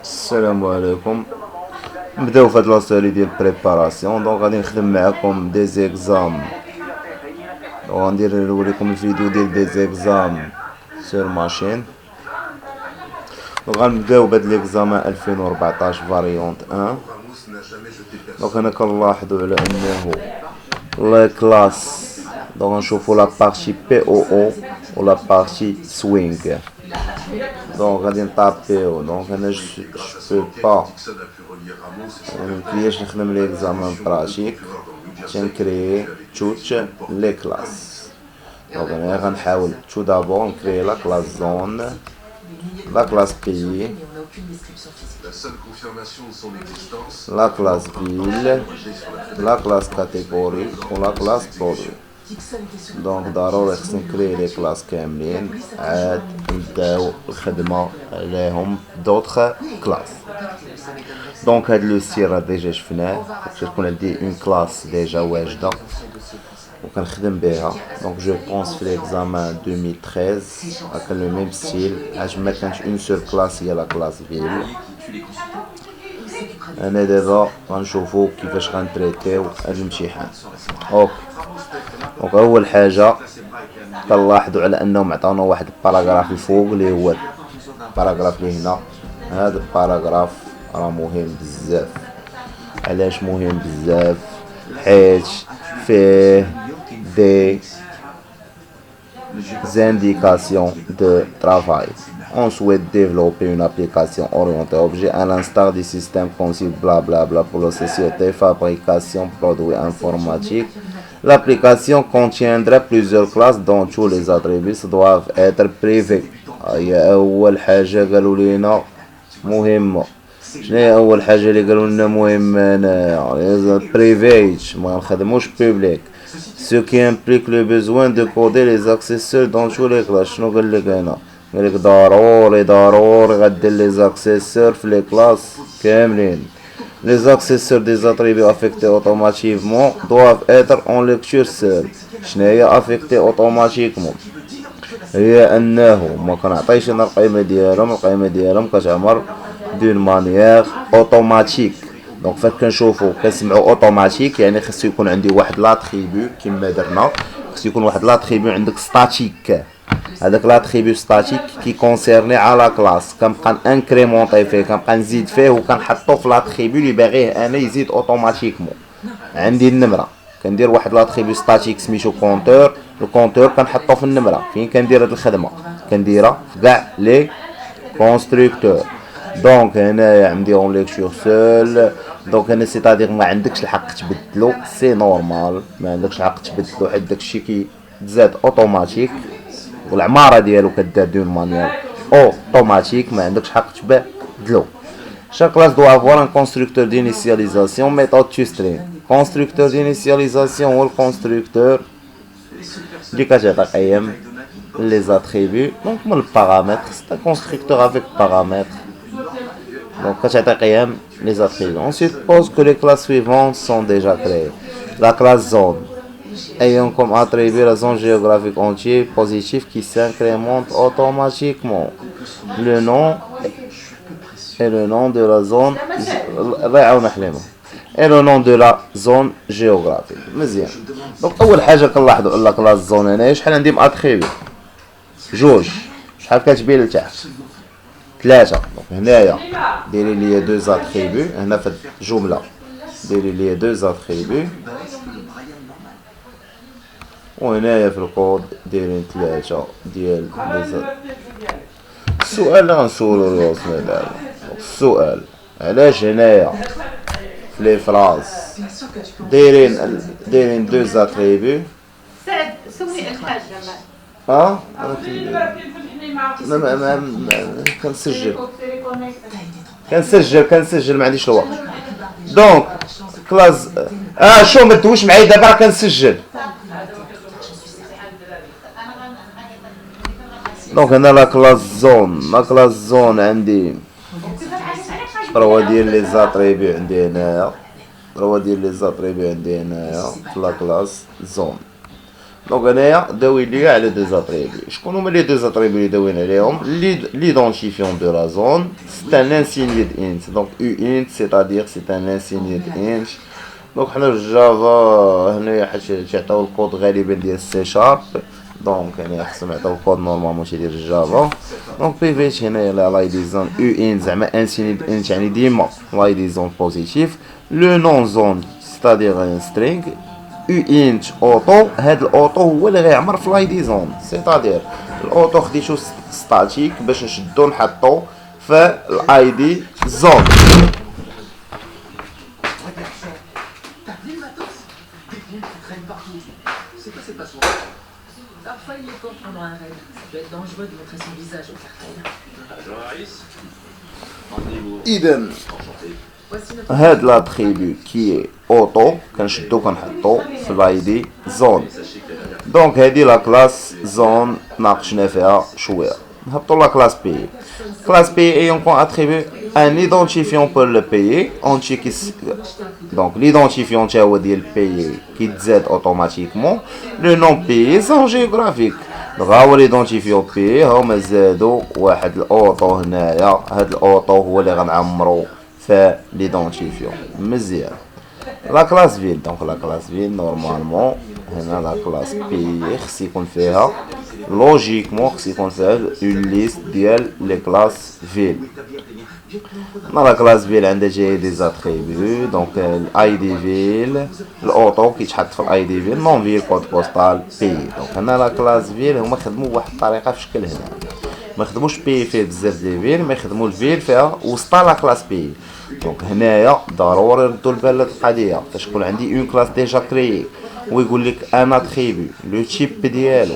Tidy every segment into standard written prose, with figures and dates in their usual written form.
السلام عليكم. نبداو في هاد لاصالي ديال بريباراسيون. دونك غادي نخدم معاكم دي زيكزام. دونك غندير نوريكم الفيديو ديال دي زيكزام سور ماشين. دونك غنبداو بهاد ليكزامان 2014 فاريونت 1. دونك هنا كنلاحظوا على انه لا كلاس. دونك نشوفوا لا بارتي بي او او و لا بارتي سوينغ. دونك غادي نطابيو. دونك انا جو بو با مكلياش نخدم ليكزامان براتيك، تنكري توت لي كلاس. دونك انا غنحاول تو دابور نكري لا كلاس زون، la classe pays, la classe ville, la classe catégorie ou la classe produit. Donc ضروري خصني نكري لي كلاس كاملين عاد نبداو الخدمة عليهم دوطخ كلاس. دونك هاد لو ستيل راه ديجا شفناه، تكون عندي اون كلاس ديجا واجدة وكنخدم بها. دونك جو بونس في ليكزامان 2013 كان لو ميم ستيل، عاش ما كانش اون سول كلاس هي لا كلاس فيل. انا دابا غنشوفو كيفاش غنتريتيو هاد الامتحان. اوكي، دونك اول حاجه كنلاحظوا على انهم عطاونا واحد الباراغراف الفوق اللي هو الباراغراف اللي هنا. هذا الباراغراف راه مهم بزاف. علاش مهم بزاف؟ حيت فيه des indications de travail. On souhaite développer une application orientée objet à l'instar du système conçu blablabla pour la société fabrication produits informatiques. L'application contiendra plusieurs classes dont tous les attributs doivent être privés. هي أول حاجة قالوا لينا مهمة. شنو هي أول حاجة اللي قالوا لنا مهمة هنايا؟ بريفيت، ما نخدموش بوبليك. Ce qui implique le besoin de coder les accesseurs dans tous les classes. شنو قال لك هنا؟ قال لك ضروري غدير لي زاكسيسور في لي كلاس كاملين. Les accesseurs des attributs affectés automatiquement doivent être en lecture seule. شنو هي affecté automatiquement؟ هي انه ما كنعطيش انا القيمة ديالهم كتعمر دون مانيير اوتوماتيك. دونك فاش كنشوفو كنسمعو اوتوماتيك يعني خصو يكون عندي واحد لاتريبيو كيما درنا. خصو يكون واحد لاتريبيو عندك ستاتيك. هذاك لاتريبيو ستاتيك كي كونسيرني على كلاس كنبقى انكريمونطي فيه، كنبقى نزيد فيه وكنحطو في لاتريبيو اللي باغيه انا يزيد اوتوماتيكمون. عندي النمره كندير واحد لاتريبيو ستاتيك سميتو كونتور. الكونتور كنحطو في النمره. فين كندير هاد الخدمه؟ كنديرها في كاع لي كونستركتور. دونك هنايا عندي اون ليكتور سول. دونك هنا سيتادير ما عندكش الحق تبدلو، سي نورمال ما عندكش الحق تبدلو حيت داكشي كيتزاد اوتوماتيك والعماره ديالو كدار دون مانيير اوتوماتيك، ما عندكش حق تبدلو. Chaque classe doit avoir un constructeur d'initialisation, méthode toString. Constructeur d'initialisation ou le constructeur اللي كتعطي قيم les attributs. Donc le paramètre, c'est un constructeur avec paramètres. Donc كتعطي قيم les attributs. On suppose que les classes suivantes sont déjà créées. La classe zone ayant comme attribut la zone géographique entière positive qui s'incrémente automatiquement. Le nom et le nom de la zone et le nom de la zone géographique. مزيان. دونك اول حاجه كنلاحظوا على كلاس زون هنايا شحال عندي اتريبيو؟ جوج. شحال كتبين لتحت؟ 3. دونك هنايا ديري لي 2 اتريبيو. هنا في الجمله ديري لي 2 اتريبيو وهنايا في الكود دايرين 3 ديال لي. السؤال اللي غنسولو لوصلنا دابا، السؤال علاش هنايا في لي فراز دايرين 2 اتريبيو؟ سعد سوي الحاجة ما كنسجل ما عنديش الوقت. دونك كلاس شو ما تدوش معايا دابا راه كنسجل. دونك هنا لا كلاس زون عندي 3 ديال لي زاتريبيو عندي هنايا في لا كلاس زون. دونك هنايا داوي ليا على دو زاتريبي. شكون هما لي دو زاتريبي اللي داوينا عليهم؟ ليدونتيفيون دو لا زون سي ان انسيني د انت. دونك يو انت سيتادير سي ان انسيني د انت. دونك حنا في جافا هنايا حيت تيعطيو الكود غالبا ديال سي شارب، دونك يعني خصهم يعطيو الكود نورمالمون ماشي ديال الجافا. دونك بيفيت هنايا لاي ديزون يو ان زعما انسيني د انت يعني ديما لاي ديزون بوزيتيف. لو نون زون سيتادير ان سترينغ. يو انت اوتو، هاد الاوتو هو اللي غيعمر في لاي ديزون، سيتادير الاوتو خديتو ستاتيك باش نشدو نحطو في الاي دي زون. Parfois, il est temps de prendre un raid. Ça peut être dangereux de montrer son visage au cartel. اذا Voici notre... هاد لاتريبي كي اوتو كنشدو كنحطو في الاي دي زون. دونك هادي لا كلاس زون ناقشنا فيها شويه. نهبطو لا كلاس بي. كلاس بي ايون كون اتريبي ان ايدونتيفيون بور لو بي اونتي كي. دونك ليدونتيفيون تا هو ديال بي كيتزاد اوتوماتيكمون. لو نون بي سون جيوغرافيك. دونك ها هو ليدونتيفيون بي، هاهما زادو واحد الاوتو هنايا. هاد الاوتو هو اللي غنعمرو في ليدونتيفيون مزيان. لا كلاس فيل. دونك لا كلاس فيل نورمالمون هنا لا كلاس بي خص يكون فيها لوجيكمون خص يكون فيها اون ليست ديال لي كلاس فيل. لا كلاس فيل عندها جاي دي زاتريبيو. دونك الاي دي فيل الاوتو كيتحط في الاي دي فيل نون فيل كود بوستال بي. دونك هنا لا كلاس فيل هما خدموا بواحد الطريقه في شكل هنا، ما خدموش بي فيه بزاف ديال فيل، ما يخدموا الفيل فيها وسط لا كلاس بي. دونك هنايا ضروري نردو البال لهاد القضيه فاش تكون عندي اون كلاس ديجا كريي ويقول لك انا تريبي لو تيب ديالو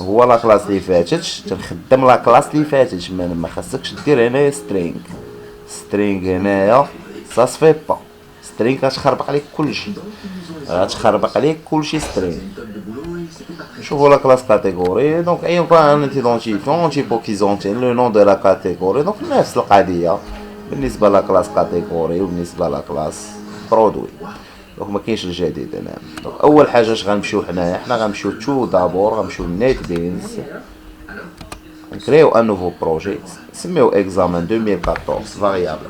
هو لا كلاس اللي فاتت، تنخدم لا كلاس اللي فاتت. ما خاصكش دير هنايا سترينغ. سترينغ هنايا سا سفي با. سترينغ غتخربق عليك كلشي، غتخربق عليك كلشي سترينغ. شوفوا لا كلاس كاتيجوري. دونك ايون كان انت ايدونتيفيون تيبو كيزونتين لو نون دو لا كاتيجوري. دونك نفس القضيه بالنسبه لا كلاس كاتيجوري وبالنسبه لا كلاس برودوي. دونك ما كاينش الجديد هنا. دونك اول حاجه اش غنمشيو حنايا، حنا غنمشيو تو دابور غنمشيو لنيت بينز نكريو ان نوفو بروجي نسميو اكزامان 2014 فاريابل.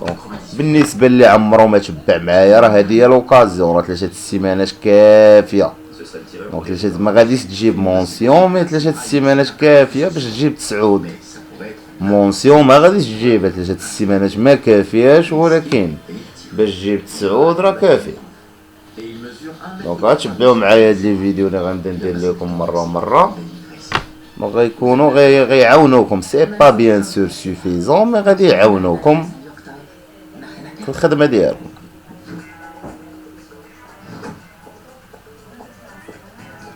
دونك بالنسبه اللي عمرو ما تبع معايا راه هادي هي لوكازيون، راه 3 السيمانات كافيه. دونك 3 ما غاديش تجيب مونسيون، مي 3 السيمانات كافيه باش تجيب 9. مونسيون ما غاديش تجيبها 3 السيمانات ما كافياش، ولكن باش تجيب 9 راه كافي. دونك غتبعو معايا هاد لي فيديو اللي غنبدا ندير لكم مره. دونك غيكونوا غيعاونوكم. سي با بيان سور سوفيزون مي غادي يعاونوكم في الخدمه ديالكم.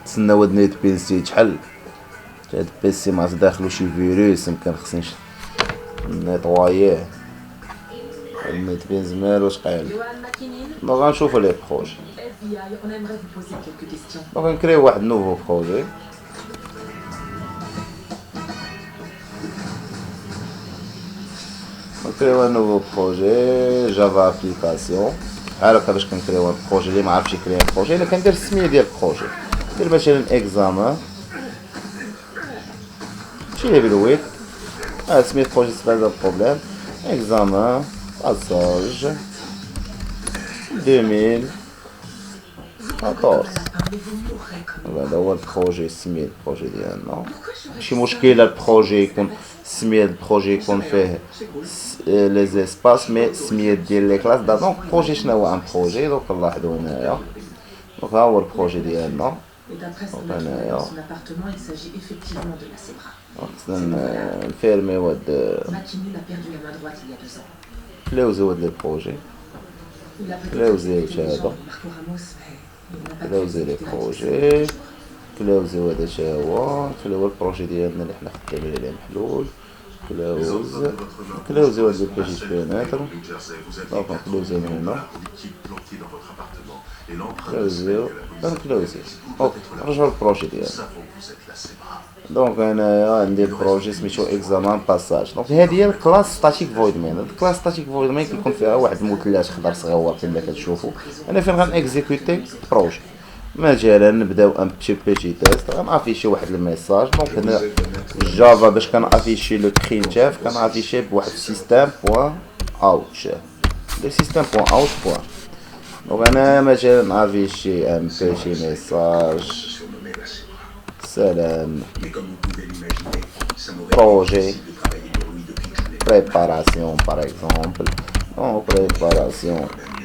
تسناو هاد نيت بينسي يتحل. هاد بيسي ما داخلو شي فيروس يمكن خصني نيطواييه. النيت بينز مالوش قايل. دونك غنشوفو لي بروجي. دونك نكريو واحد نوفو بروجي. نكريو نوفو بروجي جافا ابليكاسيون. بحال هكا باش كنكريو بروجي اللي معرفش يكري بروجي الا كندير السميه ديال البروجي. ندير مثلا اكزامان شي ليفل ويت. سميه البروجي سي با بروبليم. اكزامان باساج 2014. هذا هو البروجي سميه البروجي ديالنا. ماشي مشكله البروجي يكون سميه البروجي يكون فيه لي زيسباس مي سميه ديال لي كلاس. دونك بروجي شنو هو ان بروجي؟ دونك نلاحظوا هنايا. دونك ها هو البروجي ديالنا. هنايا خصنا نفيرميو هاد كلوزو هاد لي بروجي. كلوزيو هذا. كلوزي لي بروجي. كلوزيو هذا تا هو. نخليو البروجي ديالنا اللي حنا خدامين عليه محلول. كلوزي هاد لي بيجي فينيتر. دونك نكلوزيو من هنا، كلوزيو كنكلوزيو. اوكي نرجعو للبروجي ديالنا. دونك هنايا عندي البروجي سميتو اكزامان باساج. دونك هادي هي الكلاس ستاتيك فويد مين. هاد الكلاس ستاتيك فويد مين كيكون فيها واحد المثلث خضر صغيور كما كتشوفوا. انا فين غنكزيكوتي بروجي. مثلا نبداو ان بيتي تيست، غنافيشي واحد الميساج. دونك هنا جافا باش كنافيشي لو برينتيف كنافيشي بواحد سيستم بوان اوت، لو سيستم بوان اوت بوان. دونك انا مثلا نافيشي ان بيتي ميساج سلام projet préparation par exemple. Donc préparation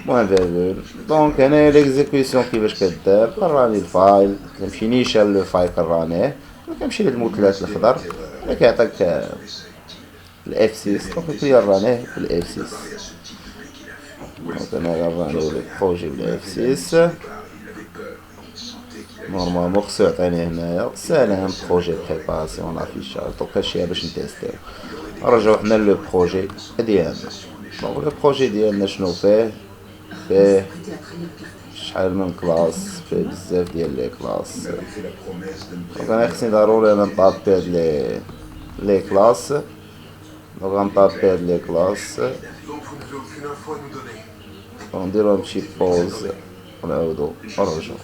moins virgule. Donc هنا l'exécution كيفاش كدار كنراني الفايل كنمشي نيشان لو فايل كنرانيه كنمشي للمثلث الخضر اللي كيعطيك الاف 6. دونك كنرانيه بالاف 6. دونك انا غنراني لو بروجي بالاف 6 نورمالمون خصو يعطيني هنايا سلام بروجي بريباراسيون لافيشاج. دونك هادشي باش نتيستيو. نرجعو حنا لو بروجي ديالنا. دونك لو بروجي ديالنا شنو فيه شحال من كلاس، فيه بزاف ديال لي كلاس. دونك انا خصني ضروري انا نطابي هاد لي كلاس. دونك غنطابي هاد لي كلاس ونديرو شي بوز ونعاودو نرجعو.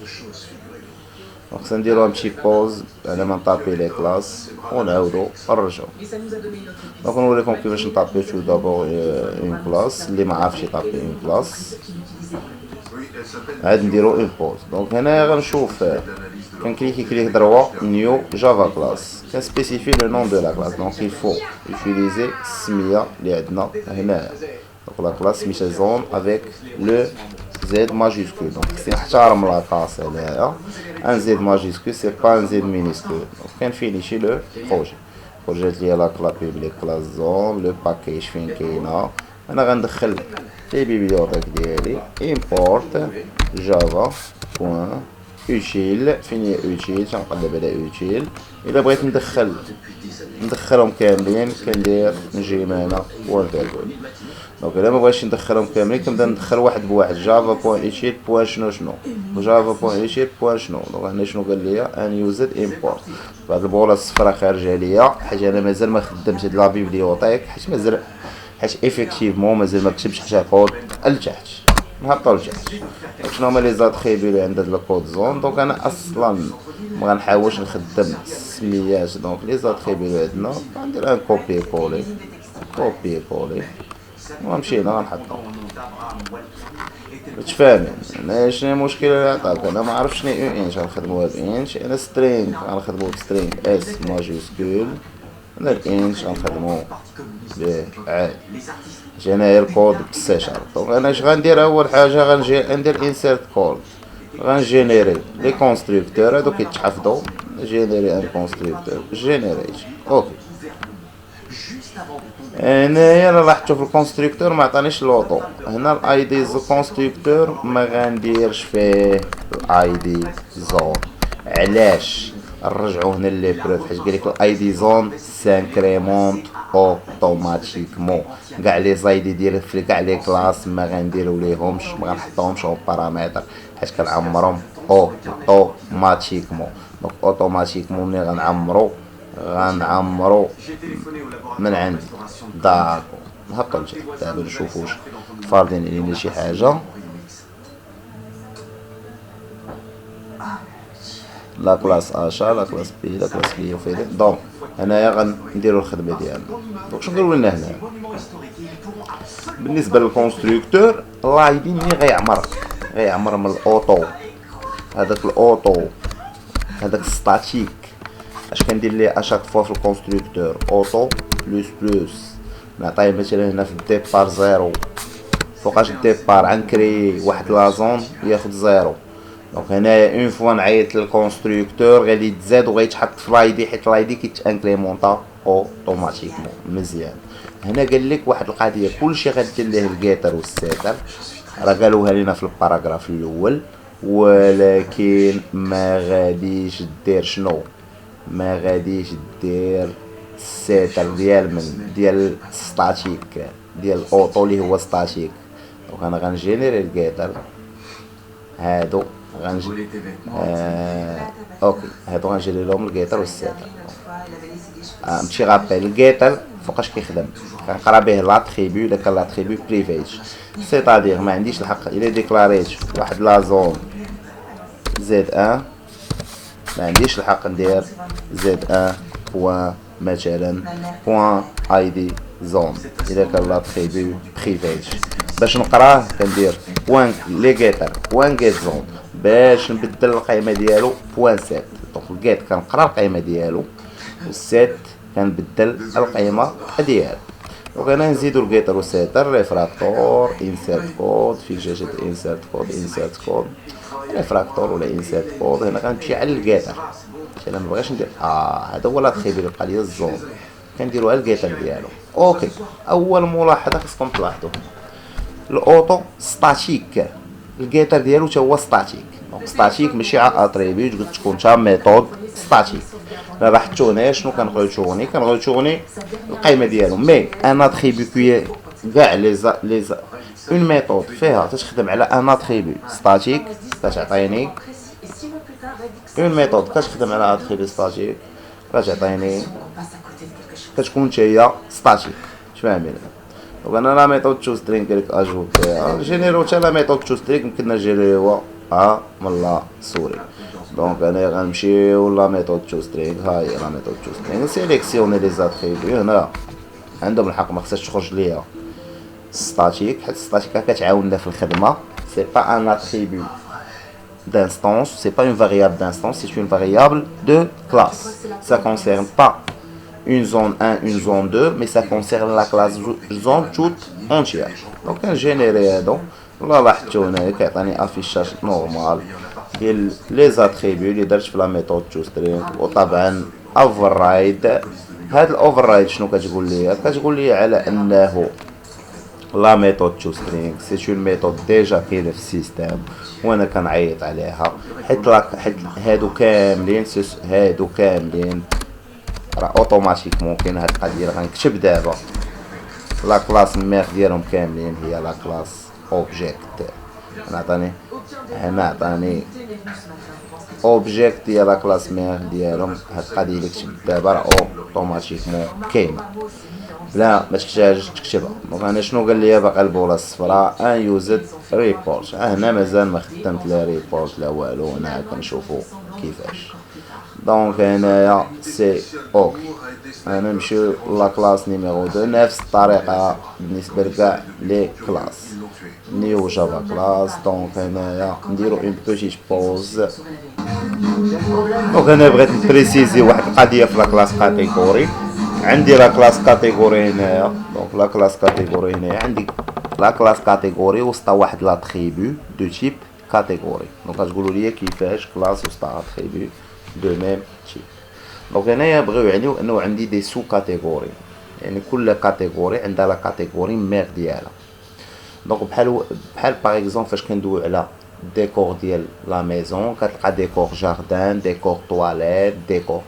دونك خصنا نديرو ان بشي بوز على ما نطابي لي كلاس ونعاودو نرجعو. دونك نوريكم كيفاش نطابي تو دابور اون كلاس اللي ما عارفش يطابي اون كلاس. عاد نديرو اون بوز. دونك هنايا غنشوف كنكليك دروا نيو جافا كلاس كنسبيسيفي لو نون دو لا كلاس. دونك يفو يوتيليزي السميه اللي عندنا هنايا. دونك لا كلاس سميتها زون افيك لو زد ماجيسكول. دونك خصني نحترم لا كلاس هنايا ان زد ماجيسكول سي با ان زد مينيسكول. دونك كنفينيشي لو بروجي. جات ليا لا كلا بيبليك كلاس زون لو باكيج فين كاينه. انا غندخل لي بيبليوتيك ديالي امبورت جافا بوان اوتيل. فين هي اوتيل؟ تنقلب على اوتيل. الا بغيت ندخلهم كاملين كندير نجي هنا والفيرغول. دونك الا ما بغيتش ندخلهم كاملين كنبدا ندخل واحد بواحد جافا بوان اوتيل بوان شنو جافا بوان اوتيل بوان شنو. دونك هنا شنو قال لي ان يوزد امبورت. بهاد البوله الصفراء خارجه ليا حيت انا مازال ما خدمتش هاد لا بيبليوتيك حيت افيكتيفمون مازال ما كتبتش حتى كود لتحت نهبطو لتحت. دونك شنو هما لي زاتريبي عند هاد الكود زون. دونك انا اصلا ما غنحاولش نخدم السميات. دونك لي زاتريبي عندنا غندير ان كوبي كولي ونمشي هنا غنحطو. متفاهمين؟ انا شنو المشكل اللي عطاك؟ انا ما عرفتش شنو انش غنخدموها بانش. انا سترينغ غنخدمو بسترينغ اس ماجيسكول. انا الانش غنخدمو به عادي. جينا الكود بالسي شارب. دونك انا اش غندير اول حاجه غنجي ندير انسيرت كود. غنجينيري لي كونستركتور هادو كيتحفظوا. جينيري ان كونستركتور جينيريت. اوكي هنايا انا لاحظتو في الكونستركتور ما عطانيش لوطو. هنا الاي دي زو كونستركتور ما غنديرش فيه الاي دي زون. علاش؟ نرجعو هنا لي بروف حيت قالك الاي دي زون سانكريمونت اوتوماتيكمون. كاع لي زايدي ديال في كاع لي كلاس ما غنديرو ليهمش ما غنحطوهمش اون بارامتر حيت كنعمرهم اوتوماتيكمون. دونك اوتوماتيكمون ملي غنعمرو من عندي. داكو نهبطو لتحت دابا نشوفو واش فارضين علينا شي حاجه. لا كلاس اشا لا كلاس بي لا كلاس بي وفيدي. دونك هنايا غنديرو الخدمه ديالنا. دونك شنو قالوا لنا هنا بالنسبه للكونستركتور الاي دي ملي غيعمر من الاوتو. هذاك الاوتو هذاك ستاتيك اش كندير ليه اشاك فوا في الكونستركتور اوتو بلس نعطيه مثلا هنا في الديبار زيرو. فوقاش الديبار غنكري واحد لازون ياخد زيرو. دونك هنايا اون فوا نعيط للكونستركتور غادي يتزاد وغيتحط في لايدي حيت لايدي كيتانكليمونطا اوتوماتيكمون. مزيان. هنا قال لك واحد القضيه كلشي غدير ليه الجيتر والسيتر راه قالوها لينا في الباراغراف الاول. ولكن ما غاديش دير شنو؟ ما غاديش دير السيتر ديال من ديال ستاتيك ديال الاوتو اللي هو ستاتيك. دونك انا غنجينيري الجيتر هادو اوكي هادو غنجيري لهم الجيتر والسيتر. نمشي غابيل الجيتر فوقاش كيخدم كنقرا به لاتريبيو الا كان لاتريبيو بريفيج سيتادير ما عنديش الحق الا ديكلاريت واحد لا زون زد ان ما عنديش الحق ندير زد ان بوان مثلا بوان اي دي زون الا كان لاتريبيو بريفيج. باش نقراه كندير بوان لي جيتر بوان جيت زون باش نبدل القيمه ديالو بوان سيت. دونك الجيت كنقرا القيمه ديالو والسيت كنبدل القيمه ديالو. دونك هنا نزيدو الجيتر والسيتر ريفراكتور انسيرت كود فين جات انسيرت كود انسيرت كود ريفراكتور ولا انسيرت كود. هنا غنمشي على الجيتر انا مبغيش ندير هذا هو لا تخيبي اللي بقى ليا الزون كنديرو على الجيتر ديالو. اوكي اول ملاحظه خصكم تلاحظوا الاوتو ستاتيك الجيتر ديالو حتى هو ستاتيك. دونك ستاتيك ماشي ع اتريبيوت تكون تا ميثود ستاتيك. لا لاحظتوا هنا شنو كنغيتوني القيمه ديالو مي ان اتريبيو كاع لي اون ميثود فيها تخدم على ان اتريبيو ستاتيك كتعطيني اون ميثود كتخدم على اتريبيو ستاتيك كتعطيني كتكون حتى هي ستاتيك. فاهمين؟ دونك انا لا ميثود تو سترينغ كليك اجوتيها جينيرو حتى لا ميثود تو سترينغ يمكن نجيريوها من لا سوري. دونك انا غنمشيو لا ميثود تو سترينغ ها هي لا ميثود تو سترينغ سيليكسيوني لي زاتريبيو. هنا عندهم الحق ما خصهاش تخرج ليا ستاتيك حيت ستاتيك كتعاوننا في الخدمه. سي با ان اتريبيو d'instance, c'est pas une variable d'instance, c'est une variable de classe. Ça concerne pas une zone 1, une zone 2, mais ça concerne la classe zone toute entière. Donc un généré donc là لاحظتوا هنا كيعطيني افيشاج نورمال ديال لي زاتريبيو اللي درت في لا ميثود تو سترينغ. وطبعا اوفررايد هاد الاوفررايد شنو كتقول لي؟ كتقول لي على انه لا ميثود تو سترينغ سي اون ميثود ديجا كاينه في السيستم وانا كنعيط عليها حيت هادو كاملين راه اوتوماتيكمون كاين هاد القضيه. غنكتب دابا لا كلاس ميغ ديالهم كاملين هي لا كلاس اوبجيكت. هنا عطاني اوبجيكت ديال لا كلاس ميغ ديالهم. هاد القضيه اللي كتبت دابا راه اوتوماتيكمون كاينه بلا ما تحتاج تكتبها. دونك انا شنو قال لي باقي البوله الصفراء ان يوزد ريبورت. هنا مازال ما خدمت لا ريبورت لا والو. هنا كنشوفوا كيفاش. دونك هنايا سي اوكي انا نمشيو لا كلاس نيميرو 2 نفس الطريقه بالنسبه لكاع لي كلاس نيو جافا كلاس. دونك هنايا نديرو اون بوتيت بوز. دونك انا بغيت نبريسيزي واحد القضيه في لا كلاس كاتيجوري. عندي لا كلاس كاتيجوري هنايا. دونك لا كلاس كاتيجوري هنايا عندي لا كلاس كاتيجوري وسط واحد لاتريبيو دو تيب كاتيجوري. دونك غتقولوا لي كيفاش كلاس وسط اتريبيو دو ميم تيب. دونك هنايا بغيو يعنيو انه عندي دي سو كاتيجوري يعني كل كاتيجوري عندها لا كاتيجوري ميغ ديالها. دونك بحال باغ اكزومبل فاش كندويو على ديكور ديال لا ميزون كتلقى ديكور جاردان ديكور طواليت ديكور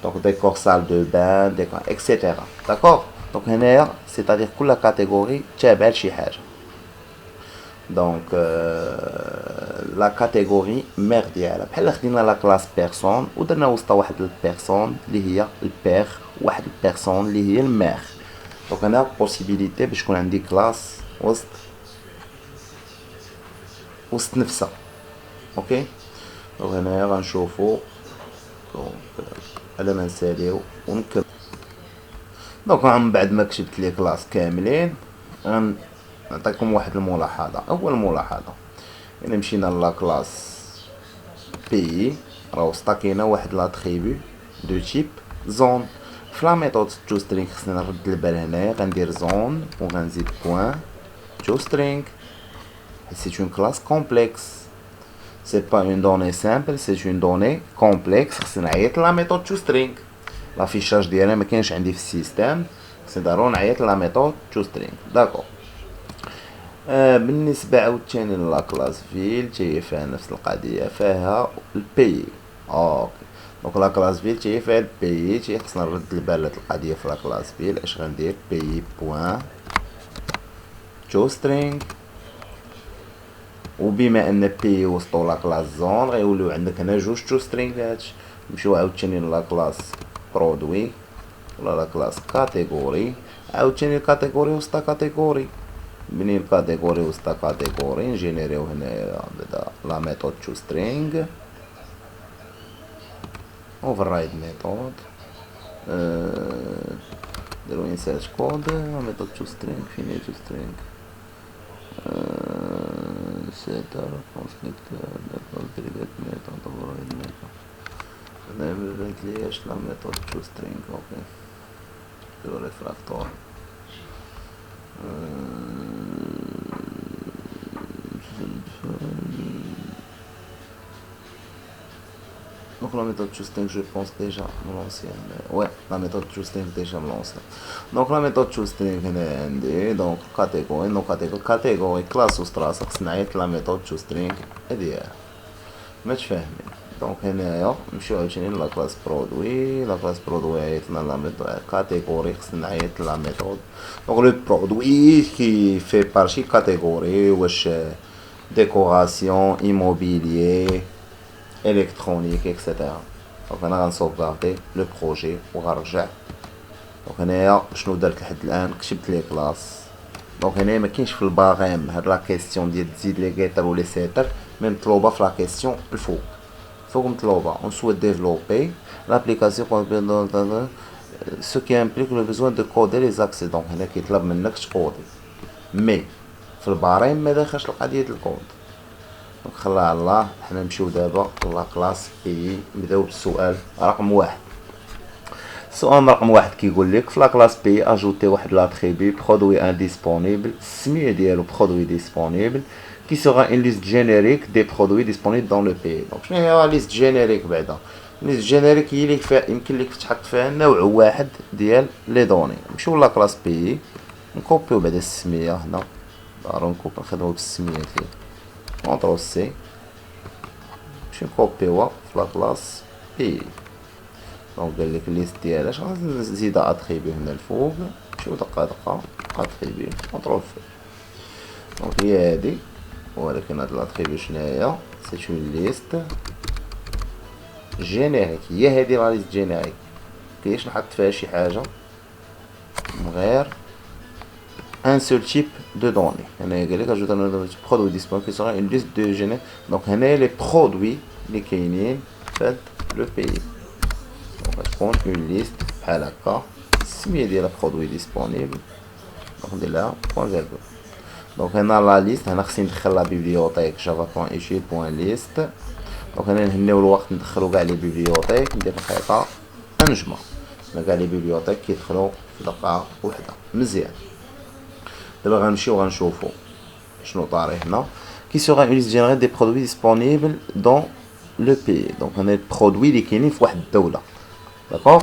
دونك ديكور سال دو بان ديكور اكسيتيرا. داكور دونك هنايا سيتادير كل كاتيجوري تابعه لشي حاجه. دونك لا كاتيجوري ميغ ديالها بحال خدينا لا كلاس بيرسون ودرنا وسط واحد البيرسون اللي هي البير واحد البيرسون اللي هي الميغ. دونك هنا بوسيبيليتي باش تكون عندي كلاس وسط نفسها. اوكي دونك هنايا غنشوفو دونك على ما نساليو ونكمل. دونك من بعد ما كتبت لي كلاس كاملين نعطيكم واحد الملاحظه. اول ملاحظه الا مشينا لا كلاس بي راه وسطها كاينه واحد لاتريبيو دو تيب زون. في لا ميثود تو سترينغ خصني نرد البال هنايا غندير زون وغنزيد بوين تو سترينغ. سي اون كلاس كومبلكس سي با اون دوني سامبل سي اون دوني كومبلكس. خصني نعيط لا ميثود تو سترينغ لافيشاج ديالها ما كاينش عندي في السيستم. خصني ضروري نعيط لا ميثود تو سترينغ. داكور بالنسبه عاوتاني لا كلاس فيل تي فيها نفس القضيه فيها البي. اوكي دونك لا كلاس فيل تي فيها البي تي خصنا نرد البال لهاد القضيه في لا كلاس فيل. اش غندير بي بوان تو سترينغ، وبما ان بي وسطو لا كلاس زون غيوليو عندك هنا جوج تو سترينغ. هادشي نمشيو عاوتاني لا كلاس برودوي ولا لا كلاس كاتيجوري، عاوتاني الكاتيجوري وسط كاتيجوري. منين كاتيجوري وسط كاتيجوري نجينيريو هنايا بعدا لا ميثود تو سترينغ override ميثود. نديرو انسيرت كود لا ميثود تو سترينغ. فين هي تو سترينغ؟ سيتر كونستركتور ديليجيت ميثود override ميثود. هنا مبانتلياش لا ميثود تو سترينغ. اوكي نديرو ريفراكتور. Donc la méthode ToString, je pense déjà l'ancienne. Ouais, la méthode ToString déjà l'ancienne. Donc la méthode ToString هنا عندي donc catégorie non catégorie classe وستراس خص نعيط la méthode ToString هادي ما تفاهمين. دونك هنايا نمشيو عاوتاني لا كلاس برودوي. لا كلاس برودوي عيطنا لا ميثود كاتيجوري خص نعيط لا ميثود. دونك لو برودوي كي في بارشي كاتيجوري واش ديكوراسيون immobilier électronique etc. دونك انا غنسوفغاردي لو بروجي وغنرجع. دونك هنايا شنو درت لحد الان؟ كتبت لي كلاس. دونك هنايا ما كاينش في الباغيم هاد لا كيسيون ديال تزيد لي غيتر و لي سيتر مي مطلوبه في لا كيسيون الفوق. فوق مطلوبه on souhaite développer l'application ce qui implique le besoin de coder les accès. دونك هنا كيطلب منك تكودي مي في الباريم ما داخلش القضيه ديال الكود. دونك خليها على الله. حنا نمشيو دابا لا كلاس بي. نبداو بالسؤال رقم واحد. السؤال رقم واحد كيقول لك في لا كلاس بي اجوتي واحد لاتريبي برودوي انديسپونيبل. السميه ديالو برودوي ديسپونيبل qui sera une liste générique des produits disponibles dans le pays. دونك شنو هي ليست جينيريك؟ بعدا ليست جينيريك هي اللي فيها يمكن لك تحط فيها نوع واحد ديال لي دوني. نمشيو لا كلاس بي نكوبيو بعدا السميه هنا. ضروري نخدمو بالسميه ديال كونترول سي. نمشيو نكوبيوها في لا كلاس بي. دونك قال لك الليست ديالها اش غنزيدها اتريبي هنا الفوق. نمشيو دقه دقه اتريبي كونترول في. دونك هي هادي ولكن هاد لاتريبي شناهي؟ سي اون ليست جينيريك. هي هادي لا ليست جينيريك مكاينش نحط فيها شي حاجه من غير ان سول تيب دو دوني. هنايا قال لك اجوت ان برودوي ديسبونيبل كي سورا اون ليست دو جينير. دونك هنايا لي برودوي اللي كاينين فهاد لو بي. دونك غتكون اون ليست بحال هكا. السميه ديال برودوي ديسبونيبل دونك ندير لها بوان فيرغول. دونك هنا لا ليست هنا خصني ندخل لا بيبليوتيك جافا بوان ايشيل بوان ليست. دونك هنا نهنيو الوقت ندخلو كاع لي بيبليوتيك. ندير الخيطه انجمه كاع لي بيبليوتيك كيدخلو في دقه وحده. مزيان. دابا غنمشيو غنشوفو شنو طاري هنا. كي سوغا اون ليست جينيرال دي برودوي ديسپونيبل دون لو بي. دونك هنا البرودوي اللي كاينين في واحد الدوله. داكوغ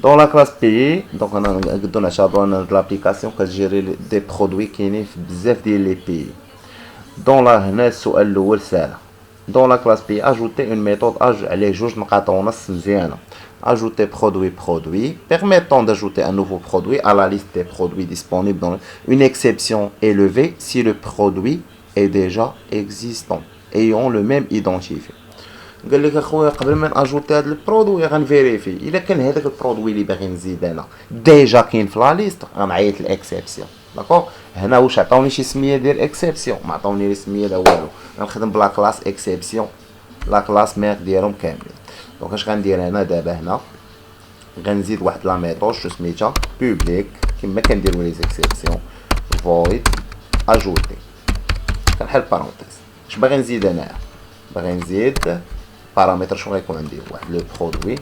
dans la classe pays. Donc on a نقدروا نعتبروا ان لابليكاسيون كتجيري دي برودوي كاينين في بزاف ديال لي بي. دون لا هنا السؤال الاول ساهل. dans la classe pays ajouter une méthode عليه جوج نقاط ونص مزيانه. ajouter produit permettant d'ajouter un nouveau produit à la liste des produits disponibles dans une exception élevée si le produit est déjà existant ayant le même identifié. قال لك اخويا قبل ما ناجوتي هذا البرودوي غنفيريفي الا كان هذاك البرودوي اللي باغي نزيد انا ديجا كاين في لا ليست غنعيط الاكسبسيون. داكوغ هنا واش عطاوني شي سميه ديال اكسبسيون؟ ما عطاوني لي سميه لا والو. غنخدم بلا كلاس اكسبسيون لا كلاس ميث ديالهم كاملين. دونك اش غندير انا دابا هنا غنزيد واحد لا ميثود شو سميتها بوبليك كما كنديروا لي زيكسبسيون فويد اجوتي. كنحل بارونتيز. اش باغي نزيد انا؟ باغي نزيد بارامتر. شنو غيكون عندي؟ واحد لو برودوي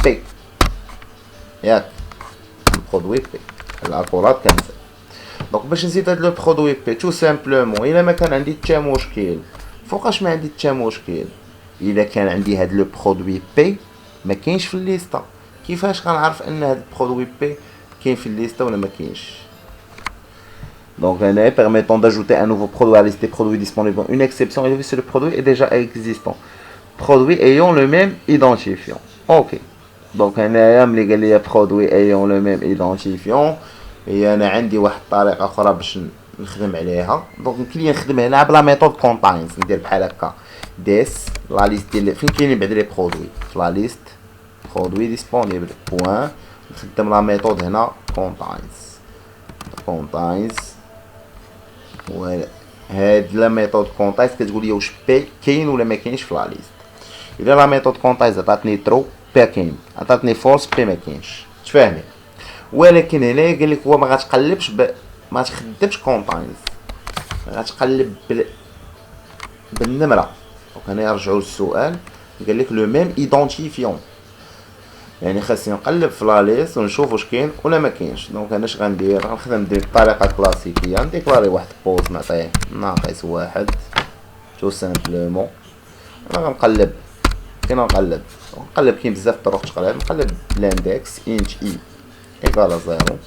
بي ياك برودوي بي الاكورات كنزيد. دونك باش نزيد هاد لو برودوي بي تو سامبلومون الا ما كان عندي حتى مشكل. فوقاش ما عندي حتى مشكل؟ الا كان عندي هاد لو برودوي بي ما كاينش في الليسته. كيفاش غنعرف ان هاد البرودوي بي كاين في الليسته ولا ما كاينش؟ Donc, permettant d'ajouter un nouveau produit à la liste des produits disponibles. Une exception élevée si le produit est déjà existant. produits ayant le même identifiant. Ok. دونك هنايا ملي قال لي برودوي ايون لو ميم ايدونتيفيون، هي انا عندي واحد الطريقه اخرى باش نخدم عليها. دونك يمكن لي نخدم هنا بلا ميثود كونتاينز، ندير بحال هكا ديس لا ليست ديال فين كاينين بعد لي برودوي في لا ليست برودوي ديسپونيبل بوين، نخدم لا ميثود هنا كونتاينز و هاد لا ميثود كونتاينز كتقول لي واش بي كاين ولا ما كاينش في لا ليست. الا لا ميثود كونتاينز عطاتني ترو بي كاين، عطاتني فولس بي ما كاينش، تفاهمي. ولكن هنا قال لك هو ما غاتقلبش ما تخدمش كونتاينز، غتقلب بالنمره. دونك هنا يرجعوا للسؤال، قال لك لو ميم ايدونتيفيون، يعني خاصني نقلب في لا ليست ونشوف واش كاين ولا ما كاينش. دونك انا اش غندير، غنخدم بطريقه كلاسيكيه، نديكلاري واحد بوز نعطيه ناقص واحد تو سامبلومون. انا غنقلب فين نقلب كاين بزاف طرق تقلب. نقلب لاندكس انت اي ايكال زيرو